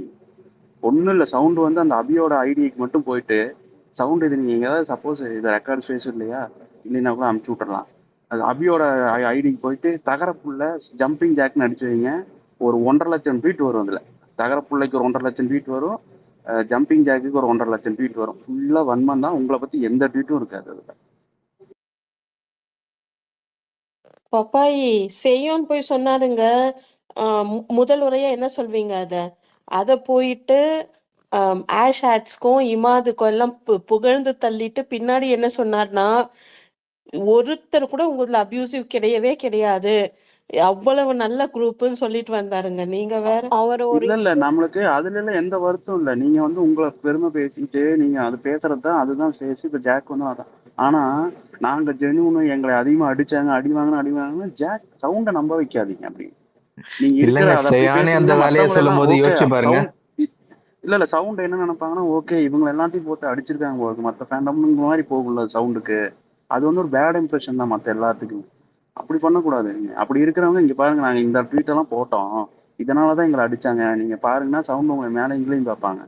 ஒன்றும் இல்லை, சவுண்டு வந்து அந்த அபியோட ஐடிக்கு மட்டும் போயிட்டு சவுண்டு இது நீங்கள் எங்கேயாவது சப்போஸ் இதை ரெக்கார்டு ஸ்பேஸ் இல்லையா இல்லைன்னா கூட அமுச்சு விட்டுறலாம். அது அபியோட ஐடிக்கு போயிட்டு தகரப்புள்ள ஜம்பிங் ஜாக்னு அடிச்சு வைங்க. ஒரு 1,50,000 ட்வீட் வரும் அதுல. தகரப்புள்ளைக்கு ஒரு 1,50,000 ட்வீட் வரும். ஜம்பிங் ஜாக்குக்கு ஒரு 1,50,000 ட்வீட் வரும். ஃபுல்லா வன்மம் தான். உங்களை பத்தி எந்த ட்வீட்டும் இருக்காது அதுல. பப்பாயி செய்யோன்னு போய் சொன்னாருங்க. முதல் உரையா என்ன சொல்வீங்க அத போயிட்டு ஆஷ் ஹேட்ஸ்க்கும் இமாதுக்கும் எல்லாம் புகழ்ந்து தள்ளிட்டு பின்னாடி என்ன சொன்னார்னா, ஒருத்தர் கூட உங்கள அபியூசிவ் கிடையவே கிடையாது, அவ்வளவு நல்ல குரூப்னு சொல்லிட்டு வந்தாருங்க. நீங்க வேற. இல்ல நம்மளுக்கு அதுல எல்லாம் எந்த வருத்தம் இல்ல. நீங்க வந்து உங்களை பெருமை பேசிட்டு நீங்க அது பேசுறதுதான் அதுதான் பேசி இப்ப ஜாக் வந்து அதான். ஆனா நாங்க ஜெனுன்னு எங்களை அதிகமா அடிச்சாங்க, அடி வாங்கினு ஜாக் சவுண்ட நம்ப வைக்காதீங்க. அப்படி நீங்க இருக்கிற இல்லங்க அதை அப்படி செய்யானே அந்த பேசுனீங்கன்னா வேலையை மத்தவங்க சொல்லும் எல்லாம் போது ஓகே யோசிச்சு பாருங்க. சவுண்ட் இல்ல சவுண்ட் என்ன நினைப்பாங்கன்னா, ஓகே இவங்க எல்லாத்தையும் போட்டு அடிச்சிருக்காங்க போகுது மத்த ஃபேண்டம் மாதிரி போகல சவுண்டுக்கு. அது வந்து ஒரு பேட் இம்ப்ரெஷன் தான் மத்த எல்லாத்துக்கும். அப்படி பண்ணக்கூடாது. நீங்க அப்படி இருக்கிறவங்க இங்க பாருங்க, நாங்க இந்த ட்வீட் எல்லாம் போட்டோம், இதனாலதான் எங்களை அடிச்சாங்க, நீங்க பாருங்கன்னா சவுண்ட் உங்க மேல இங்கேயும் பார்ப்பாங்க.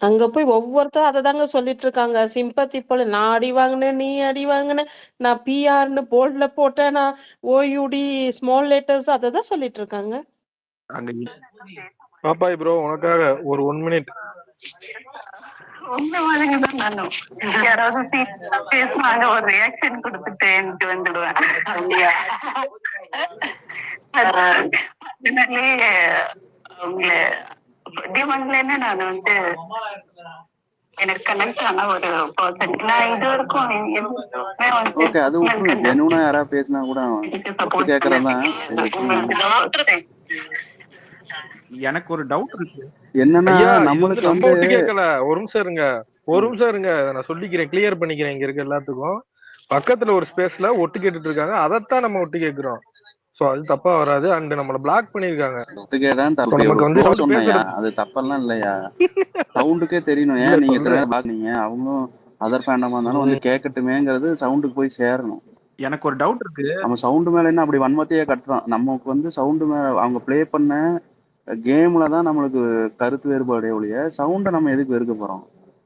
அங்க போய் ஒவ்வொருத்தரும் அததாங்க சொல்லிட்டு இருக்காங்க. சிம்பத்தி போல நான் அடி வாங்கினேன், நீ அடி வாங்கின, நான் பிஆர்னு போல்ட்ல போட்டேன், நான் ஓயூடி ஸ்மால் லெட்டர்ஸ் அததான் சொல்லிட்டு இருக்காங்க. பாப்பாய் ப்ரோ உனக்காக ஒரு 1 மினிட். உங்க மாதிரிதான் நானும் யாராவது பேசுனாங்க ஒரு ரியாக்ஷன் கொடுத்துட்டு எனக்கு வந்துடுவேன். அதனாலே உங்களை டிமாண்ட்லன்னு நான் வந்து எனக்கு கனெக்ட் ஆன ஒரு பர்சன். நான் இது வரைக்கும் எதுவுமே வந்து ஓகே அது விட்டுருங்க. ஜெனுவனா யாராவது பேசினா கூட ஒத்து கேட்கறதான். எனக்கு ஒரு டவுட் இருக்கு. என்னன்னா ஐயா இது வந்து நம்மளுக்கு நம்ம வந்து ஒட்டு கேட்கல. ஒரு நிமிஷம் இருங்க, ஒரு நிமிஷம் இருங்க, நான் சொல்லிக்கிறேன், கிளியர் பண்ணிக்கிறேன். இங்க இருக்க எல்லாத்துக்கும் பக்கத்துல ஒரு ஸ்பேஸ்ல ஒட்டு கேட்டுட்டு இருக்காங்க, அதைத்தான் நம்ம ஒட்டு கேட்கிறோம். சோ அது தப்பா வராது. அண்ட் நம்மள பிளாக் பண்ணிருக்காங்க. ஒத்துக்கேதான் தப்பு. நமக்கு வந்து சொன்னையா பேசுறது அது தப்பெல்லாம் இல்லையா? சவுண்டுக்கே தெரியணும். ஏன் நீங்க இத்தனை நேரம் பாக்குறீங்க, அவங்களும் அதர் ஃபேண்டமா இருந்தாலும் வந்து கேட்கட்டுமேங்கிறது சவுண்டுக்கு போய் சேரணும். எனக்கு ஒரு டவுட் இருக்கு. நம்ம சவுண்டு மேல என்ன அப்படி வன்மத்தையே கட்டுறோம். நமக்கு வந்து சவுண்டு மேல அவங்க பிளே பண்ண கேம்ல தான் நம்மளுக்கு கருத்து வேறுபாடு ஒழிய சவுண்டை நம்ம எதுக்கு வெறுக்க போறோம்?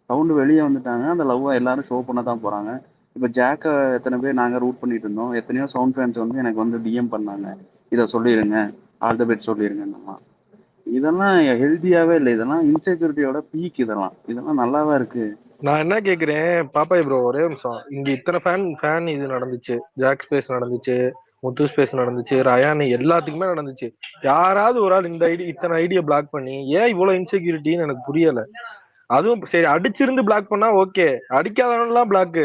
சவுண்டு வெளியே வந்துட்டாங்க, அந்த லவ்வை எல்லாரும் ஷோ பண்ண தான் போறாங்க. இப்போ ஜாக்கை எத்தனை பேர் நாங்கள் ரூட் பண்ணிட்டு இருந்தோம், எத்தனையோ சவுண்ட் ஃபேன்ஸ் வந்து எனக்கு வந்து டிஎம் பண்ணாங்க, இதை சொல்லிடுங்க, ஆல் த பெட் சொல்லிடுங்கன்னு. இதெல்லாம் ஹெல்த்தியாவே இல்லை. இதெல்லாம் இன்செக்யூரிட்டியோட பீக். இதெல்லாம் நல்லாவா இருக்கு? நான் என்ன கேக்குறேன் பாப்பாய் ப்ரோ, ஒரே நிமிஷம். இங்க இத்தனை ஃபேன் இது நடந்துச்சு, ஜாக் ஸ்பேஸ் நடந்துச்சு, முத்து ஸ்பேஸ் நடந்துச்சு, ரயானி எல்லாத்துக்குமே நடந்துச்சு. யாராவது ஒரு ஆள் இந்த இத்தனை ஐடியா பிளாக் பண்ணி ஏன் இவ்வளவு இன்செக்யூரிட்டின்னு எனக்கு புரியல. அதுவும் சரி அடிச்சிருந்து பிளாக் பண்ணா ஓகே, அடிக்காதவன்லாம் பிளாக்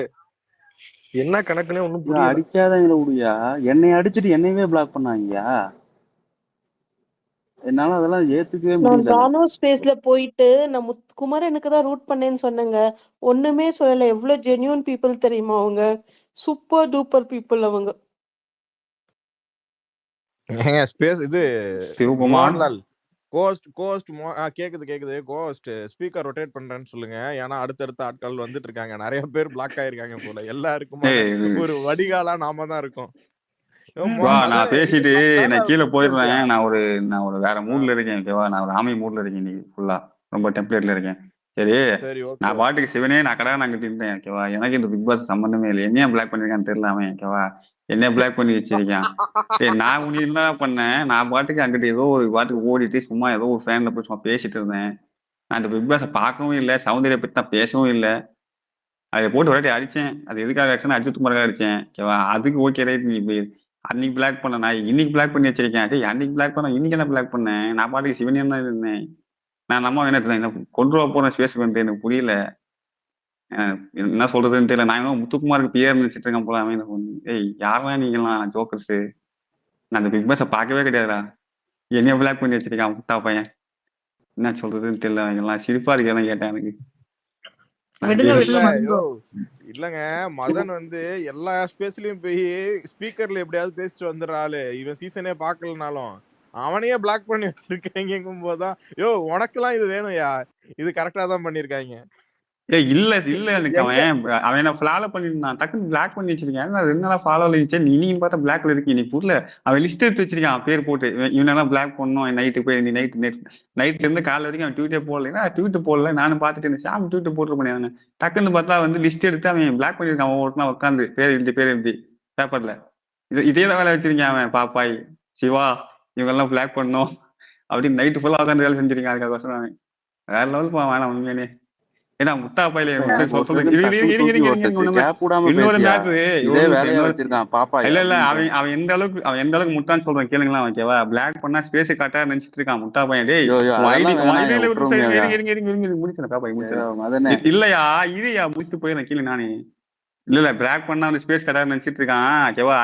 என்ன கணக்குன்னு ஒண்ணும் புரியல. அடிக்காதவங்கள விடியா, என்னை அடிச்சுட்டு என்னையவே பிளாக் பண்ணாங்கயா. என்னால அதெல்லாம் ஏத்துக்கவே நான் முடியல. ராணோ ஸ்பேஸ்ல போயிட்டு நான் குமரனுக்கு தான் ரூட் பண்ணேன்னு சொன்னேங்க. ஒண்ணுமே சொல்லல. எவ்வளவு ஜென்யூன் பீப்புள் தெரியுமா அவங்க? சூப்பர் டூப்பர் பீப்புள் அவங்க. ஏங்க ஸ்பேஸ் இது சிவகுமார் மோகன்லால் கோஸ்ட் கேக்குது கோஸ்ட் ஸ்பீக்கர் ரொட்டேட் பண்றேன்னு சொல்லுங்க. ஏன்னா அடுத்தடுத்த ஆட்கள் வந்துட்டு இருக்காங்க, நிறைய பேர் பிளாக் ஆயிருக்காங்க போல. எல்லாருக்குமான ஒரு வடிகாலா நாம தான் இருக்கோம். நான் பேசிட்டு நான் கீழே போயிடுறேன். நான் ஒரு வேற மூட்ல இருக்கேன். ஓகேவா, நான் ஒரு ஆமை மூட்ல இருக்கேன் இன்னைக்கு ஃபுல்லா. ரொம்ப டெம்ப்ளேட்ல இருக்கேன். சரி நான் பாட்டுக்கு சிவனே நான் கடை நான் கட்டிட்டேன். ஓகேவா, எனக்கு இந்த பிக் பாஸ் சம்பந்தமே இல்லை. என்னையா பிளாக் பண்ணிருக்கான்னு தெரியல அவன். ஓகேவா, என்ன பிளாக் பண்ணி வச்சிருக்கான். சரி நான் உனக்கு என்ன பண்ணேன், நான் பாட்டுக்கு அங்கிட்டு ஏதோ ஒரு பாட்டுக்கு ஓடிட்டு சும்மா ஏதோ ஒரு ஃபேன்ல போய் சும்மா பேசிட்டு இருந்தேன். நான் இந்த பிக் பாஸை பார்க்கவும் இல்லை, சௌந்தர்யா பத்தி நான் பேசவும் இல்லை. அதை போட்டு ஒரு வாட்டி அடிச்சேன். அது எதுக்காக அடிச்சேன்னா அஜித் குமார் அடிச்சேன். ஓகேவா, அதுக்கு ஓகே ரைட். நீ அன்னைக்கு பிளாக் பண்ண, நான் இன்னைக்கு பிளாக் பண்ணி வச்சிருக்கேன். அன்னைக்கு பிளாக் பண்ண, இன்னைக்கு என்ன பிளாக் பண்ணேன்? நான் பாட்டுக்கு சிவனியம் தான் இருந்தேன். நான் நம்ம என்ன கொண்டு வர போறேன் ஸ்பேஸ் பண்ணிட்டு எனக்கு புரியல, என்ன சொல்றதுன்னு தெரியல. நான் இன்னும் முத்துக்குமாருக்கு பியர் நினைச்சிட்டு இருக்கேன் போல. அவன் ஏய் யாரா நீங்களாம் ஜோக்கர்ஸ், நான் அந்த பிக் பாஸை பார்க்கவே கிடையாதுடா, என்னைய பிளாக் பண்ணி வச்சிருக்கான் முட்டா பையன். என்ன சொல்றதுன்னு தெரியல. அவங்கெல்லாம் சிரிப்பா இருக்கெல்லாம் கேட்டேன் எனக்கு. இல்லங்க மதன் வந்து எல்லா ஸ்பேஸ்லயும் போய் ஸ்பீக்கர்ல எப்படியாவது பேசிட்டு வந்துடுறாள். இவன் சீசனே பாக்கலனாலும் அவனையே பிளாக் பண்ணி வச்சிருக்கீங்கும் போதுதான் யோ உனக்கெல்லாம் இது வேணும்யா, இது கரெக்டா தான் பண்ணிருக்காங்க. இல்ல எனக்கு அவன் என்ன ஃபாலோ பண்ணிருந்தான், டக்குன்னு பிளாக் பண்ணி வச்சிருக்கேன். நான் 2 நாளா ஃபாலோல இருந்துச்சு, நீயும் பார்த்தா பிளாக்ல இருக்கு. நீ புரியல, அவன் லிஸ்ட் எடுத்து வச்சிருக்கான் பேர் போட்டு, இவனெல்லாம் பிளாக் பண்ணணும். நைட்டு போய் நீ நைட்ல இருந்து காலைல வரைக்கும் அவன் ட்வீட்டே போடலைன்னா ட்வீட் போடல. நானும் பார்த்துட்டு இருந்தேன், சாம் ட்வீட் போட்டுருப்பேன். டக்குன்னு பார்த்தா வந்து லிஸ்ட் எடுத்து அவன் பிளாக் பண்ணிருக்கான். அவன் ஒருத்தனா உட்காந்து பேர் எழுதி பேப்பர்ல இதே தான் வேலை வச்சிருக்கேன் அவன். பாப்பாய், சிவா, இவங்கெல்லாம் பிளாக் பண்ணணும் அப்படின்னு நைட்டு ஃபுல்லா உட்காந்து வேலை செஞ்சிருக்கான். அதுக்காக அவன் வேற லெவல் வேணாம் உண்மையானே. ஏன்னா முட்டா பையில இன்னொரு மேட்ரு இல்ல அவன் எந்த அளவுக்கு முட்டான்னு சொல்றேன் கேளுங்களா. ஓகேவா, பிளாக் பண்ணா ஸ்பேஸ் காட்டா நினைச்சிட்டு இருக்கான் முட்டா பையன். டேய் இல்லையா, இதுயா முடிச்சுட்டு போயிடறேன் கீழே நானே. இல்ல பிளாக் பண்ணா அந்த ஸ்பேஸ் காட்டா நினைச்சிட்டு இருக்கான். ஓகேவா,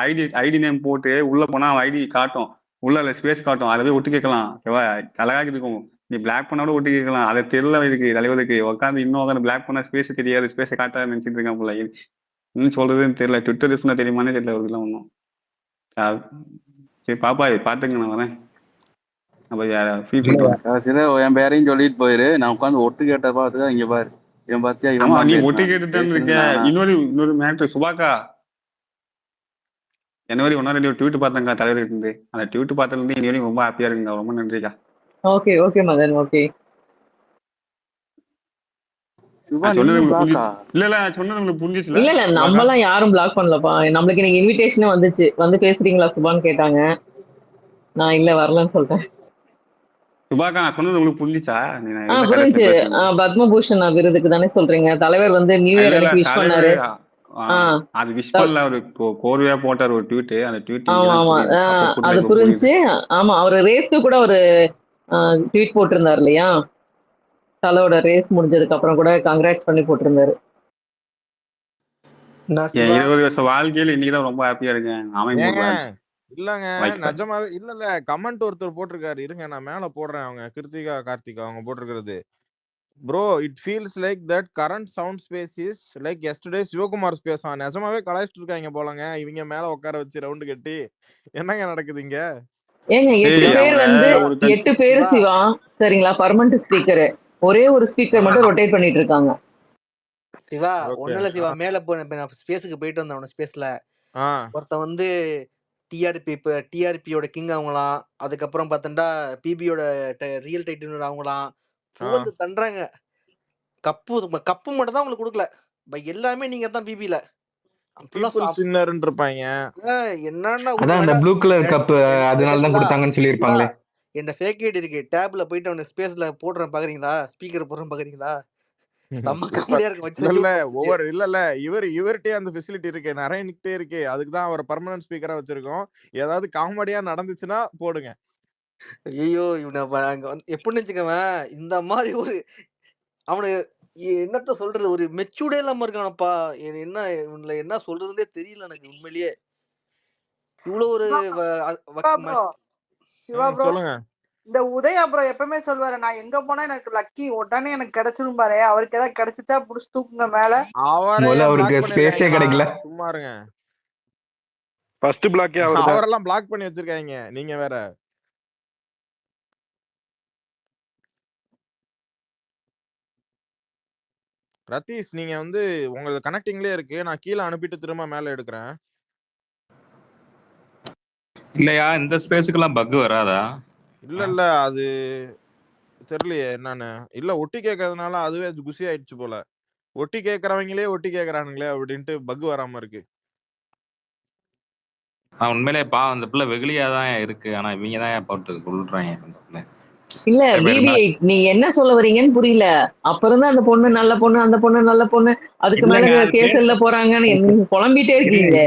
ஐடி நேம் போட்டு உள்ள போனா அவன் ஐடி காட்டும், உள்ள ஸ்பேஸ் காட்டும். அதை போய் ஒட்டு கேட்கலாம். ஓகேவா, அழகாக இருக்கும். நீ பிளாக் பண்ணோட ஒட்டி கேட்கலாம். அதை தெரியல இருக்கு தலைவருக்கு உட்காந்து இன்னும் உட்காந்து பிளாக் பண்ணா ஸ்பேஸ் தெரியாது, ஸ்பேஸை காட்ட நினைச்சிட்டு இருக்கான் போல. இன்னும் சொல்றதுன்னு தெரியல. ட்விட்டர் யூஸ் பண்ண தெரியுமானே தெரியல அவருக்குலாம் ஒன்றும். சரி பாப்பா, பாத்துங்க, நான் வரேன். என் பேரையும் சொல்லிட்டு போயிரு. நான் உட்காந்து ஒட்டு கேட்ட பார்த்துதான் இங்க பாரு. இவன் பாத்தியா, நீ ஒட்டு கேட்டு தான் இருக்க. இன்னொரு மேட்ரு சுபாக்கா, ஜனவரி 1 2 ட்வீட் பார்த்தேங்க தலைவர்கிட்ட இருந்து. அந்த ட்வீட் பார்த்ததுல இருந்து இனி வரைக்கும் ரொம்ப ஹாப்பியா இருக்குங்க. ரொம்ப நன்றிக்கா. Okay Madhan, okay. இல்ல நம்ம எல்லாம் யாரும் பிளாக் பண்ணலப்பா. நம்மளுக்கு இன்னைக்கு இன்விடேஷன் வந்துச்சு, வந்து பேசுறீங்களா சுபான்னு கேட்டாங்க. நான் இல்ல வரலன்னு சொல்லிட்டேன். சுபாக்கா, நான் சொன்னது உங்களுக்கு புரிஞ்சுச்சா? புரிஞ்சு. பத்மபூஷன் விருதுக்கு தானே சொல்றீங்க? தலைவர் வந்து நியூ இயர் எனக்கு விஷ் பண்ணாரு. அது விஷ் பண்ணல, ஒரு கோர்வையா போட்டார் ஒரு ட்வீட். அந்த ட்வீட் ஆமா அது புரிஞ்சு. ஆமா, அவரு ரேஸ்க்கு கூட ஒரு ட்வீட் போட்டிருந்தாரு இல்லையா, தலையோட ரேஸ் முடிஞ்சதுக்கு அப்புறம் கூட கங்க்ராட்ஸ் பண்ணி போட்டிருந்தாரு. 20 வருஷம் வாழ்க்கையில இன்னைக்குதான் ரொம்ப ஹாப்பியா இருக்கேன். இல்லங்க நிஜமாவே இல்ல கமெண்ட் ஒருத்தர் போட்டிருக்காரு, இருங்க நான் மேல போடுறேன். அவங்க கார்த்திகா அவங்க போட்டிருக்கிறது. Bro, it feels like that current sound space is like yesterday Sivakumar space. நிஜமாவே கலாய்ச்சிட்டு இருக்காங்க போலங்க இவங்க மேல உட்கார வச்சு ரவுண்டு கட்டி. என்னங்க நடக்குது இங்க? ஏங்க 8 பேர் வந்து 8 பேரு சிவா, சரிங்களா? பர்மனன்ட் ஸ்பீக்கர், ஒரே ஒரு ஸ்பீக்கர் மட்டும் ரொட்டேட் பண்ணிட்டு இருக்காங்க. சிவா ஒண்ணுல சிவா, மேல ஸ்பேஸுக்கு போயிட்டு வந்தவன ஸ்பேஸ்ல ஒருத்தன் வந்து டிஆர்பியோட கிங் அவங்களாம், அதுக்கப்புறம் பார்த்தா பிபியோட ரியல் டைட்டில் அவங்களாம் புகழ்ந்து தண்றாங்க. கப்பு மட்டும் தான் உங்களுக்கு கொடுக்கல, எல்லாமே நீங்க தான் பிபில என்னன்னா ப்ளூ கலர் கப் அதனால தான் கொடுத்தாங்கன்னு சொல்லிருப்பாங்களே. என்ன ஃபேக் ஐடி இருக்கு, டேப்ல போயிட்டு அவன ஸ்பேஸ்ல போடுறேன் பாக்குறீங்களா, ஸ்பீக்கர் போடுறேன் பாக்குறீங்களா? செம்ம காமெடியா இருக்கு. இல்ல இவர்கிட்டே அந்த ஃபெசிலிட்டி இருக்கு, நிறைய இருக்கு. அதுக்கு தான் அவர் பெர்மனன்ட் ஸ்பீக்கரா வச்சிருக்கோம். ஏதாவது காமெடியா நடந்துச்சுன்னா போடுங்க. ஐயோ, இவனை எப்படின்னு வச்சுக்கவன், இந்த மாதிரி ஒரு அவனு என்னத்த சொல்றது, ஒரு மெச்சூர்டே இல்லாம இருக்கானப்பா. என்ன சொல்றதுன்னே தெரியல எனக்கு உண்மையிலேயே. இவ்வளவு ஒரு சொல்லுங்க. இந்த உதயா ப்ரோ எப்பவுமே சொல்லுவாரு, நான் எங்க போனா எனக்கு லக்கி உடனே எனக்கு கிடைச்சிரும் பாரு. அவருக்கு ஏதாவது கிடைச்சிட்டா புடிச்சு தூக்குங்க மேல. அவருக்கு ஸ்பேஸே கிடைக்கல. சும்மா இருங்க. ஃபர்ஸ்ட் பிளாக்கே அவர்தான். அவரெல்லாம் பிளாக் பண்ணி வச்சிருக்காங்க, நீங்க வேற. ரதீஷ், நீங்க வந்து உங்க கனெக்டிங்லயே இருக்கு, நான் கீழே அனுப்பிட்டு திரும்ப மேல எடுக்கிறேன். இல்லையா, இந்த ஸ்பேஸுக்கெல்லாம் பக் வராதா? இல்ல அது தெரியலையே என்னன்னு. இல்ல ஒட்டி கேட்கறதுனால அதுவே குசி ஆயிடுச்சு போல. ஒட்டி கேட்கறவங்களே ஒட்டி கேட்கறானுங்களே அப்படின்ட்டு பக் வராம இருக்கு. உண்மையிலே பாவம், அந்த பிள்ளை வெகுளியா தான் இருக்கு. ஆனா இவங்க தான் போட்டு கொள்றாங்க. இல்ல பிபி, நீ என்ன சொல்ல வரீங்கன்னு புரியல. அப்புறம் தான் அந்த பொண்ணு நல்ல பொண்ணு, அந்த பொண்ணு நல்ல பொண்ணு, அதுக்கு மேல கேஸ் எல்ல போறாங்கன்னு புலம்பிட்டே இருக்கீங்க.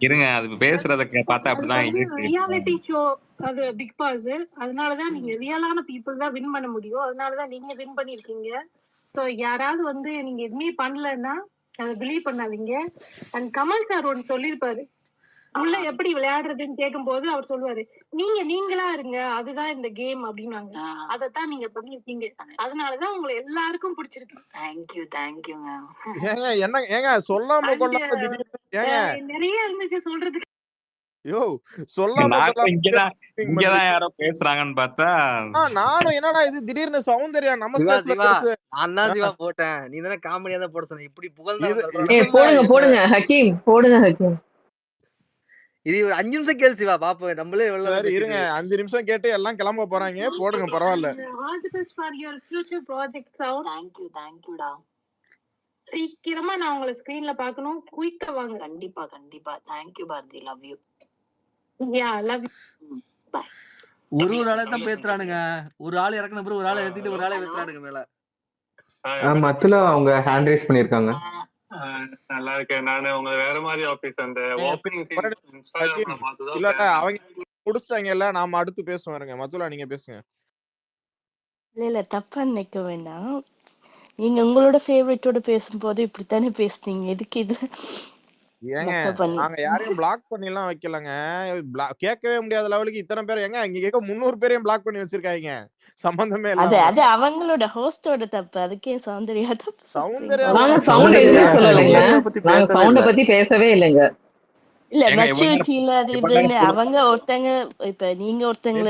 இருங்க, அது பேசுறத பார்த்தா அப்படிதான் இருக்கு. ரியாலிட்டி ஷோ அது பிக் பாஸ், அதனாலதான் நீங்க ரியலான பீப்புள் தான் வின் பண்ண முடியும். அதனாலதான் நீங்க வின் பண்ணிருக்கீங்க. சோ யாராவது வந்து நீங்க எதுவுமே பண்ணலன்னா அதை பிலீவ் பண்ணாதீங்க. அண்ட் கமல் சார் ஒன்னு சொல்லிருப்பாரு, உள்ள எப்படி விளையாடுறதுன்னு கேட்கும் போது அவர் சொல்லுவாரு, நீங்களா இருங்க, அதுதான் இந்த கேம் அப்படின்னாங்க. அதத்தான் நீங்க பண்ணிருக்கீங்க. அதனாலதான் உங்களை எல்லாருக்கும் பிடிச்சிருக்கு. தேங்க்யூங்க. ஏங்க சொல்லாம கொள்ளாம திடீர்னு ஏங்க நிறைய இருந்துச்சு சொல்றதுக்கு. யோ சொல்லாம நான் கொள்ளாம இங்கதான் யாரோ பேசுறாங்கன்னு பார்த்தா நானும் என்னடா இது திடீர்னு சௌந்தர்யா நம்ம சிவா ஸ்பேஸ்ல சிவா பேசு. நான் தான் சிவா போட்டேன். நீ தானே காமெடியா தான் போட சொன்ன. இப்படி புகழ்ந்தா இது போடுங்க ஹக்கீம், போடுங்க ஹக்கீம். இது ஒரு 5 நிமிஷம் கேளு சிவா பாப்போம். நம்மளே எவ்வளவு சரி இருங்க 5 நிமிஷம் கேட்டு எல்லாம் கிளம்ப போறாங்க. போடுங்க பரவாயில்ல. All the best for your future project sound. தேங்க்யூடா. சீக்கிரமா நான் உங்களை ஸ்கிரீன்ல பார்க்கணும். குயிக்கா வாங்க. கண்டிப்பா. Thank you Bharathi. Love you. Ya love you. Bye. ஒரு ஆளை தான் பேசுறானுங்க. ஒரு ஆள் இறக்குன பிறகு ஒரு ஆளை ஏத்திட்டு ஒரு ஆளை பேசுறானுங்க மேல. மத்துல அவங்க ஹேண்ட் ரைஸ் பண்ணிருக்காங்க. நல்லா இருக்கேன். நானு உங்க வேற மாதிரி ஆபீஸ் அந்த ஓப்பனிங் இன்ஸ்டாகிராம்ல பார்த்ததா. இல்ல அவங்க முடிச்சிட்டாங்கல்ல, நாம அடுத்து பேசுவோம். இருங்க மதுலா நீங்க பேசுங்க. இல்ல தப்பா நினைக்க வேண்டாம். நீங்க உங்களோட ஃபேவரட்டோட பேசும்போது இப்படித்தானே பேசுனீங்க. எதுக்கு இது ஏங்க நாங்க யாரையும் பிளாக் பண்ணிலாம் வைக்கலங்க. கேட்கவே முடியாத லெவலுக்கு இத்தனை பேர் ஏங்க இங்க கேட்க 300 பேரையும் பிளாக் பண்ணி வச்சிருக்காங்க. சம்பந்தமே இல்ல. அது அவங்களோட ஹோஸ்டோட தப்பு. அதுக்கே சௌந்தர்யா தப்பு. நாங்க சவுண்ட் எதுவுமே சொல்லலைங்க. நாங்க சவுண்ட பத்தி பேசவே இல்லைங்க. இல்ல மெச்சூரிட்டி இல்ல அது இதுன்னு அவங்க ஒருத்தங்க இப்ப நீங்க ஒருத்தங்கள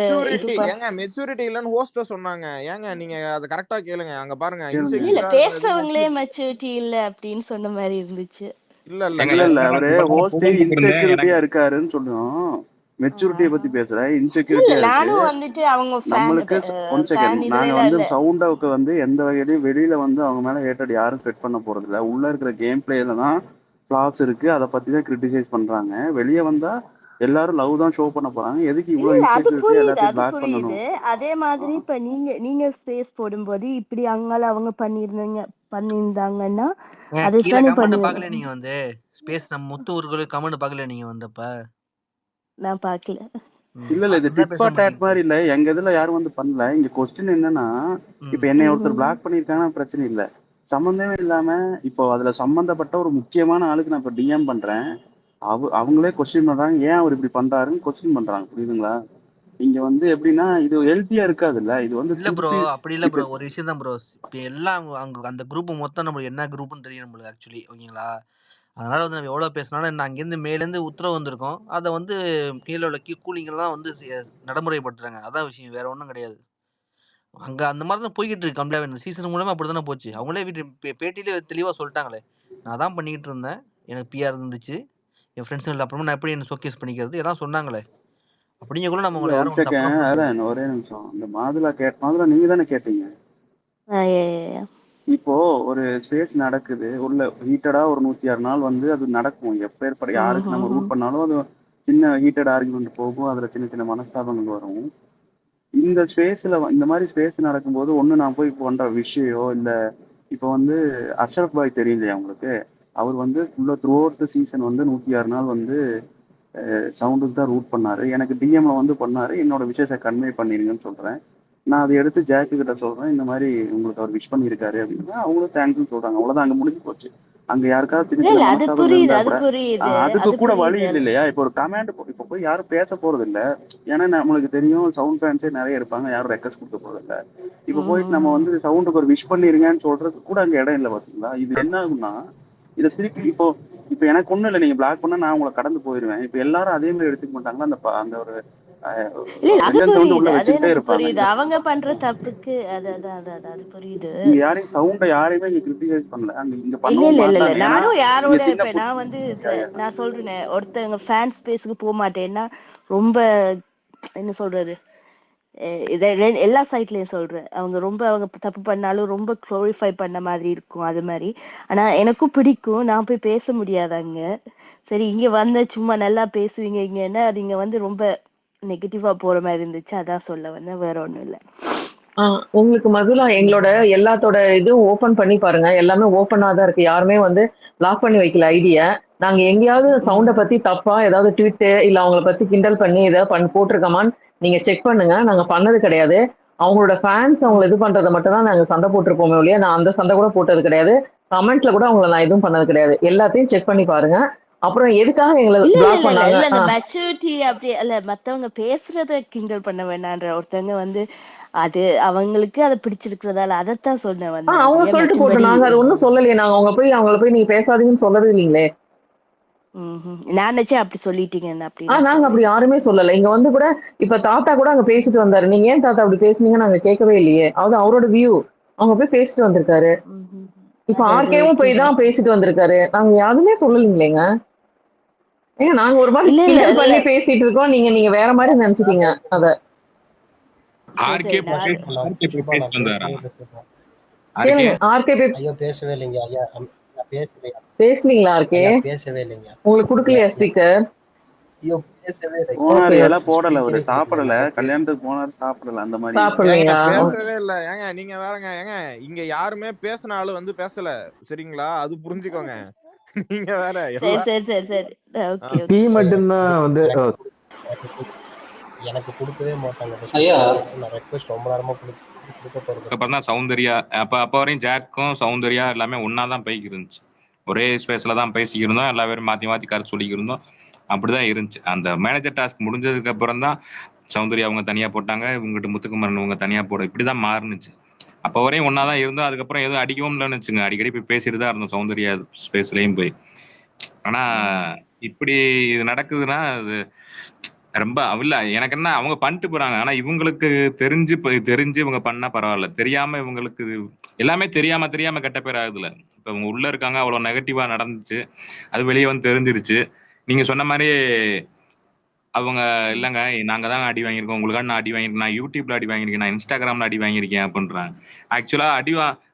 மெச்சூரிட்டி இல்லன்னு ஹோஸ்ட் சொன்னாங்க. ஏங்க நீங்க அத கரெக்ட்டா கேளுங்க. அங்க பாருங்க இல்ல பேசுறவங்களே மெச்சூரிட்டி இல்ல அப்படின்னு சொன்ன மாதிரி இருந்துச்சு. இல்ல அவரு ஹோஸ்ட் இன்செக்யூரிட்டியா இருக்காருன்னு சொல்றோம். மெச்சூரிட்டியை பத்தி பேசுற இன்செக்யூரிட்டியா நானும் வந்துட்டு அவங்க நம்மளுக்கு ஒன் செகண்ட் நாங்க வந்து சவுண்டாவுக்கு வந்து எந்த வகையிலயும் வெளியில வந்து அவங்க மேல ஹேட்டட் யாரும் செட் பண்ண போறது இல்ல. உள்ள இருக்கிற கேம் பிளேல தான் ஃபிளாப்ஸ் இருக்கு. அதை பத்தி தான் கிரிட்டிசைஸ் பண்றாங்க. வெளியே வந்தா எல்லாரும் லவ் தான் ஷோ பண்ண போறாங்க. எதுக்கு இவ்வளவு இன்செக்யூரிட்டி எல்லாத்தையும் பிளாக் பண்ணணும்? அதே மாதிரி இப்ப நீங்க ஸ்பேஸ் போடும்போது இப்படி அங்கால அவங்க பண்ணியிருந்தாங்கன்னா அதுதானே பாக்கல. நீங்க வந்து ஸ்பேஸ் நம்ம முத்து ஊருக்கு கமெண்ட் பாக்கல நீங்க வந்தப்ப? நான் பாக்கல. இல்ல இது டிப்பா டேட் மாதிரி இல்ல. எங்க இதுல யாரும் வந்து பண்ணல. இங்க கொஸ்டின் என்னன்னா, இப்ப என்னை ஒருத்தர் பிளாக் பண்ணிருக்காங்கன்னா பிரச்சனை இல்ல. சம்பந்தமே இல்லாம இப்போ அதுல சம்பந்தப்பட்ட ஒரு முக்கியமான ஆளுக்கு நான் இப்ப டிஎம் பண்றேன். அவங்களே கொஸ்டின் பண்றாங்க. ஏன் அவர் இப்படி பண்றாருன்னு கொஸ்டின் பண்றாங்க. புரியுதுங்களா? இங்க வந்து எப்படின்னா இது ஹெல்த்தியா இருக்காது இல்ல. இது வந்து இல்ல ப்ரோ அப்படி இல்ல ப்ரோ. ஒரு விஷயம் தான் ப்ரோ. இப்ப எல்லாம் அங்க அந்த குரூப் மொத்தம் நம்மளுக்கு என்ன குரூப்னு தெரியும் நம்மளுக்கு ஆக்சுவலி. ஓகேங்களா? அதனால வந்து நம்ம எவ்வளவு பேசினாலும் அங்கிருந்து மேலேருந்து உத்தரவு வந்திருக்கோம். அதை வந்து கீழே உள்ள கூலிங்கெல்லாம் வந்து நடைமுறைப்படுத்துறாங்க. அதான் விஷயம். வேற ஒன்றும் கிடையாது. அங்க அந்த மாதிரி தான் போய்கிட்டு இருக்கு. கம்ப்ளைண்ட் இந்த சீசன் மூலமா அப்படித்தானே போச்சு. அவங்களே பேட்டியிலே தெளிவா சொல்லிட்டாங்களே, நான் தான் பண்ணிக்கிட்டு இருந்தேன். எனக்கு பிஆர் இருந்துச்சு. என் ஃப்ரெண்ட்ஸ் அப்புறமா நான் எப்படி என்ன ஷோகேஸ் பண்ணிக்கிறது எல்லாம் சொன்னாங்களே. அப்படிங்கக்குள்ள நம்ம உங்களை யாரும் ஒரே நிமிஷம். இந்த மாதுளா நீங்க தானே கேட்டீங்க. இப்போ ஒரு ஸ்பேஸ் நடக்குது உள்ள ஹீட்டடா ஒரு 106 நாள் வந்து அது நடக்கும். எப்பேற்பட்ட யாருக்கு நம்ம ரூட் பண்ணாலும் அது சின்ன ஹீட்டட் ஆர்குமெண்ட் போகும். அதுல சின்ன சின்ன மனஸ்தாபங்கள் வரும். இந்த ஸ்பேஸ்ல இந்த மாதிரி ஸ்பேஸ் நடக்கும்போது ஒண்ணு நான் போய் பண்ற விஷயம் இல்ல. இப்போ வந்து அஷ்ரப் பாய் தெரியும் இல்லையா உங்களுக்கு? அவர் வந்து ஃபுல்லா த்ரூ அவுட் த சீசன் வந்து 106 நாள் வந்து சவுண்டுக்கு தான் ரூட் பண்ணாரு. எனக்கு டிஎம்ல வந்து பண்ணாரு. என்னோட விஷயத்தை கன்வே பண்ணிருங்கன்னு சொல்றேன். நான் அதை எடுத்து ஜாக்கு கிட்ட சொல்றேன். இந்த மாதிரி உங்களுக்கு அவர் விஷ் பண்ணியிருக்காரு அப்படின்னா அவங்களும் தேங்க்ஸ்ன்னு சொல்றாங்க. அவ்வளவுதான். அங்க முடிஞ்சு போச்சு. அங்க யாருக்காவது அதுக்கு கூட வழி இல்லை இல்லையா? இப்போ ஒரு கமெண்ட் இப்ப போய் யாரும் பேச போறது இல்ல. ஏன்னா நம்மளுக்கு தெரியும் சவுண்ட் ஃபேன்ஸே நிறைய இருப்பாங்க. யாரும் ரெக்வஸ்ட் கொடுக்க போறது இல்ல. இப்ப போயிட்டு நம்ம வந்து சவுண்டுக்கு ஒரு விஷ் பண்ணிருங்கன்னு சொல்றது கூட அங்க இடம் இல்லை. பாத்தீங்களா? இது என்ன ஆகும்னா இதை திருப்பி இப்போ எனக்கு ஒண்ணும் இல்லை. நீங்க பிளாக் பண்ணா நான் உங்களை கடந்து போயிருவேன். இப்ப எல்லாரும் அதே மாதிரி எடுத்துக்க மாட்டாங்களா? அந்த ஒரு அவங்க பண்ற தப்புக்கு யாரையும் சவுண்ட யாரையுமே கிரிட்டிசைஸ் பண்ணல. இல்ல நானும் யாரோட இப்ப நான் வந்து நான் சொல்றேன் ஒருத்தவங்க ஃபேன் ஸ்பேஸ்க்கு போக மாட்டேன்னா ரொம்ப என்ன சொல்றது எல்லா சைட்லயும் சொல்றேன். அவங்க தப்பு பண்ணாலும் ரொம்ப குளோரிஃபை பண்ண மாதிரி இருக்கும். அது மாதிரி ஆனா எனக்கும் பிடிக்கும். நான் போய் பேச முடியாதாங்க. சரி இங்க வந்து சும்மா நல்லா பேசுவீங்க இங்கன்னா அது இங்க வந்து ரொம்ப நெகட்டிவா போற மாதிரி இருந்துச்சு. அதான் சொல்ல வந்தேன். வேற ஒண்ணும் இல்ல. உங்களுக்கு மதுலா எங்களோட எல்லாத்தோட இதுவும் ஓபன் பண்ணி பாருங்க. எல்லாமே ஓப்பனா தான் இருக்கு. யாருமே வந்து லாக் பண்ணி வைக்கல ஐடியா. நாங்க எங்கேயாவது சவுண்ட பத்தி தப்பா ஏதாவது ட்வீட் இல்ல அவங்கள பத்தி கிண்டல் பண்ணி ஏதாவது போட்டிருக்கோமான்னு நீங்க செக் பண்ணுங்க. நாங்க பண்ணது கிடையாது. அவங்களோட ஃபேன்ஸ் அவங்களை இது பண்றதை மட்டும் தான் நாங்க சண்டை போட்டிருப்போமே இல்லையா. நான் அந்த சண்டை கூட போட்டது கிடையாது. கமெண்ட்ல கூட அவங்களை நான் எதுவும் பண்ணது கிடையாது. எல்லாத்தையும் செக் பண்ணி பாருங்க. அப்புறம் எதுக்காக எங்களை பிளாக் பண்ணாங்க? மெச்சூரிட்டி அப்படி இல்ல மத்தவங்க பேசுறத கிண்டல் பண்ண வேணான்ற ஒருத்தவங்க வந்து அது அவங்களுக்கு அதை பிடிச்சிருக்கிறதால அதைத்தான் சொன்னேன். அவங்க சொல்லிட்டு போட்டோம். நாங்க அது ஒண்ணும் சொல்லலையே. நாங்க அவங்கள போய் நீங்க பேசாதீங்கன்னு சொல்லவே இல்லைங்களே. நான் நினைச்சேன் அப்படி சொல்லிட்டீங்கன்னு. நாங்க அப்படி யாருமே சொல்லல. இங்க வந்து கூட இப்ப தாத்தா கூட அங்க பேசிட்டு வந்தாரு. நீங்க ஏன் தாத்தா அப்படி பேசுனீங்கன்னு நாங்க கேட்கவே இல்லையே. அது அவரோட வியூ. அவங்க போய் பேசிட்டு வந்திருக்காரு. இப்ப ஆர்கேவும் போய் தான் பேசிட்டு வந்திருக்காரு. நாங்க யாருமே சொல்லலீங்களேங்க. ஏங்க நாங்க ஒரு மாதிரி கிண்டல் பண்ணி பேசிட்டு இருக்கோம். நீங்க வேற மாதிரி நினைச்சிட்டீங்க அத. ஐயா பேசவே இல்லைங்க. ஐயா பேசுனீங்களா ஆர்கே? பேசவே இல்லைங்க. உங்களுக்கு குடுக்கலையா ஸ்பீக்கர்? ஐயோ பேசவே இல்லை. போனாரு எல்லாம் போடல, அவரு சாப்பிடல, கல்யாணத்துக்கு போனாரு சாப்பிடல, அந்த மாதிரி பேசவே இல்ல. ஏங்க நீங்க வேறங்க. ஏங்க இங்க யாருமே பேசின ஆளு வந்து பேசல, சரிங்களா? அது புரிஞ்சுக்கோங்க. நீங்க வேற சரி. டீ மட்டும்தான் வந்து எனக்கு கொடுக்கவே மாட்டாங்க. நான் ரெக்வெஸ்ட் ரொம்ப நேரமா கொடுக்க போறது. அப்புறம் தான் சௌந்தர்யா அப்ப வரையும் ஜாக்கும் சௌந்தர்யா எல்லாமே ஒன்னா தான் போய்க்கு இருந்துச்சு. ஒரே ஸ்பேஸ்ல தான் பேசிக்கிருந்தோம். எல்லா பேரும் மாத்தி கருத்து சொல்லிக்கிருந்தோம். அப்படிதான் இருந்துச்சு. அந்த மேனேஜர் டாஸ்க் முடிஞ்சதுக்கு அப்புறம் தான் சௌந்தர்யா அவங்க தனியா போட்டாங்க, இவங்ககிட்ட முத்துக்குமரன் அவங்க தனியா போட, இப்படிதான் மாறுனுச்சு. அப்ப வரையும் ஒன்னாதான் இருந்தோம். அதுக்கப்புறம் எதுவும் அடிக்கவும் இல்லைன்னு வச்சுங்க, அடிக்கடி போய் பேசிட்டு தான் இருந்தோம் சௌந்தர்யா ஸ்பேஸ்லயும் போய். ஆனா இப்படி இது நடக்குதுன்னா அது ரொம்ப இல்ல. எனக்கு என்ன, அவங்க பண்ணிட்டு போறாங்க. ஆனா இவங்களுக்கு தெரிஞ்சு இவங்க பண்ணா பரவாயில்ல. தெரியாம இவங்களுக்கு எல்லாமே தெரியாம கெட்ட பேர் ஆகுதுல. இப்ப இவங்க உள்ள இருக்காங்க, அவ்வளவு நெகட்டிவா நடந்துச்சு, அது வெளியே வந்து தெரிஞ்சிருச்சு. நீங்க சொன்ன மாதிரி அவங்க இல்லைங்க நாங்க தான் அடி வாங்கியிருக்கோம், உங்களுக்காக நான் அடி வாங்கியிருக்கேன், நான் யூடியூப்ல அடி வாங்கியிருக்கேன், நான் இன்ஸ்டாகிராம்ல அடி வாங்கியிருக்கேன் அப்படின்றாங்க. ஆக்சுவலா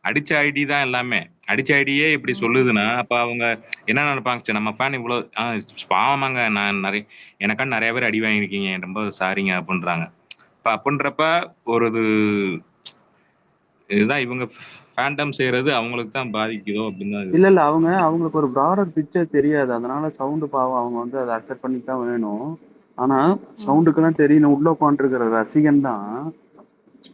அடிச்ச ஐடி தான் எல்லாமே. அடிச்ச ஐடியே இப்படி சொல்லுதுன்னா அப்ப அவங்க என்ன நினைப்பாங்க, நம்ம ஃபேன் இவ்வளவு பாவமாங்க, நான் எனக்கான நிறைய பேர் அடி வாங்கியிருக்கீங்க, ரொம்ப சாரிங்க அப்படின்றாங்க. இப்ப அப்படின்றப்ப ஒரு இதுதான் இவங்க ஃபேண்டம் செய்யறது அவங்களுக்கு தான் பாதிக்குதோ அப்படின்னு தான். இல்ல அவங்களுக்கு ஒரு ப்ராடர் பிக்சர் தெரியாது. அதனால சவுண்டு பாவம் அவங்க வந்து அதை அக்செப்ட் பண்ணி தான் வேணும். ஆனா சவுண்டுக்கெல்லாம் தெரியணும். உள்ள உட்காந்துருக்கிற ரசிகன் தான்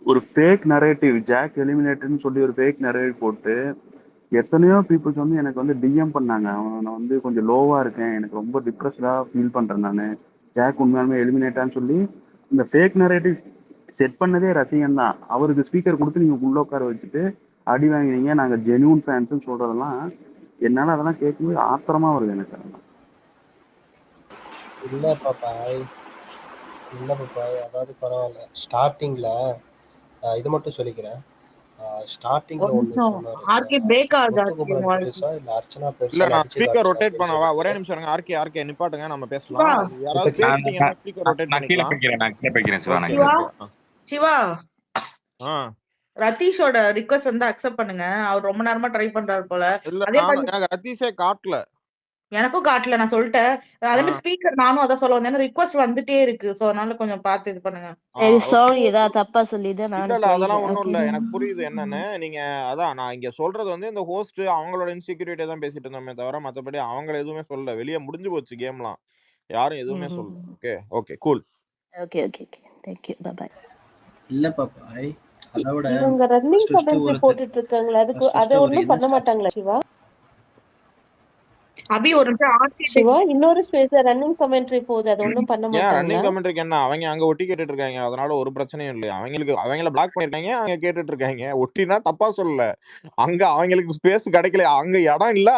ஒரு ஃபேக் நரேட்டிவ், ஜாக் எலிமினேட்டர்னு சொல்லி ஒரு ஃபேக் நரேட்டிவ் போட்டு எத்தனையோ பீப்புள்ஸ் வந்து எனக்கு வந்து டிஎம் பண்ணாங்க. நான் வந்து கொஞ்சம் லோவா இருக்கேன், எனக்கு ரொம்ப டிப்ரெஸ்டா ஃபீல் பண்றேன், நான் ஜாக் உண்மையாலுமே எலிமினேட்டான்னு சொல்லி இந்த ஃபேக் நரேட்டிவ் செட் பண்ணதே ரசிகன் தான். அவருக்கு ஸ்பீக்கர் கொடுத்து நீங்க உள்ள உட்கார வச்சுட்டு அடி வாங்கினீங்க, நாங்க ஜென்யூன் ஃபேன்ஸ் சொல்றதெல்லாம் என்னால அதெல்லாம் கேட்கும்போது ஆத்திரமா வருது எனக்கு. அதெல்லாம் இல்ல பாப்பாய், அதாவது பரவாயில்ல. ஸ்டார்டிங்ல இது மட்டும் சொல்லிக்கிறேன். ஸ்டார்டிங்ல ஒன்னு சொன்னாரு. ஆர்கே பிரேக் ஆகுது. பெருசா இல்ல அர்ச்சனா பெருசா? இல்ல நான் ஸ்பீக்கர் ரொட்டேட் பண்ணவா? ஒரே நிமிஷம் இருங்க. ஆர்கே நிப்பாட்டுங்க, நம்ம பேசலாம். யாராவது பேசிட்டீங்கன்னா ஸ்பீக்கர் ரொட்டேட் பண்ணிக்கலாம். நான் கீழ போய்க்கிறேன் சிவா. ரதீஷோட ரிக்வெஸ்ட் வந்து அக்செப்ட் பண்ணுங்க. அவர் ரொம்ப நேரமா ட்ரை பண்றாரு போல. எனக்கு ரதீஷே காட்டல. எனக்கும் காட்டல, நான் சொல்லிட்டேன். அதே மாதிரி ஸ்பீக்கர் நானும் அதான் சொல்ல வந்தேன். ரிக்வெஸ்ட் வந்துட்டே இருக்கு. சோ அதனால கொஞ்சம் பார்த்து இது பண்ணுங்க. சாரி, ஏதாவது தப்பா சொல்லிதான் நான். இல்ல அதெல்லாம் ஒண்ணும் இல்ல. எனக்கு புரியுது என்னன்னு. நீங்க அதான் நான் இங்க சொல்றது வந்து இந்த ஹோஸ்ட் அவங்களோட இன்செக்யூரிட்டியை தான் பேசிட்டு இருந்தோமே தவிர மத்தபடி அவங்கள எதுவுமே சொல்லல. வெளியே முடிஞ்சு போச்சு கேம்லாம். யாரும் எதுவுமே சொல்லல. Okay cool. Okay thank you bye bye. இல்ல பாப்பாய், அதோட இவங்க ரன்னிங் கமெண்ட்ரி போட்டுட்டு இருக்காங்களா, அதுக்கு அத ஒண்ணும் பண்ண மாட்டாங்களா சிவா? அபி ஒரு நிமிஷம் ஆர்கே சிவா இன்னொரு ஸ்பேஸ்ல ரன்னிங் கமெண்ட்ரி போகுது, அத ஒண்ணும் பண்ண மாட்டாங்களா? ரன்னிங் கமெண்ட்ரிக்கு என்ன, அவங்க அங்க ஒட்டி கேட்டுட்டு இருக்காங்க. அதனால ஒரு பிரச்சனையும் இல்லையா. அவங்கள பிளாக் பண்ணிருக்காங்க, அவங்க கேட்டுட்டு இருக்காங்க. ஒட்டினா தப்பா சொல்லல. அங்க அவங்களுக்கு ஸ்பேஸ் கிடைக்கல, அங்க இடம் இல்ல.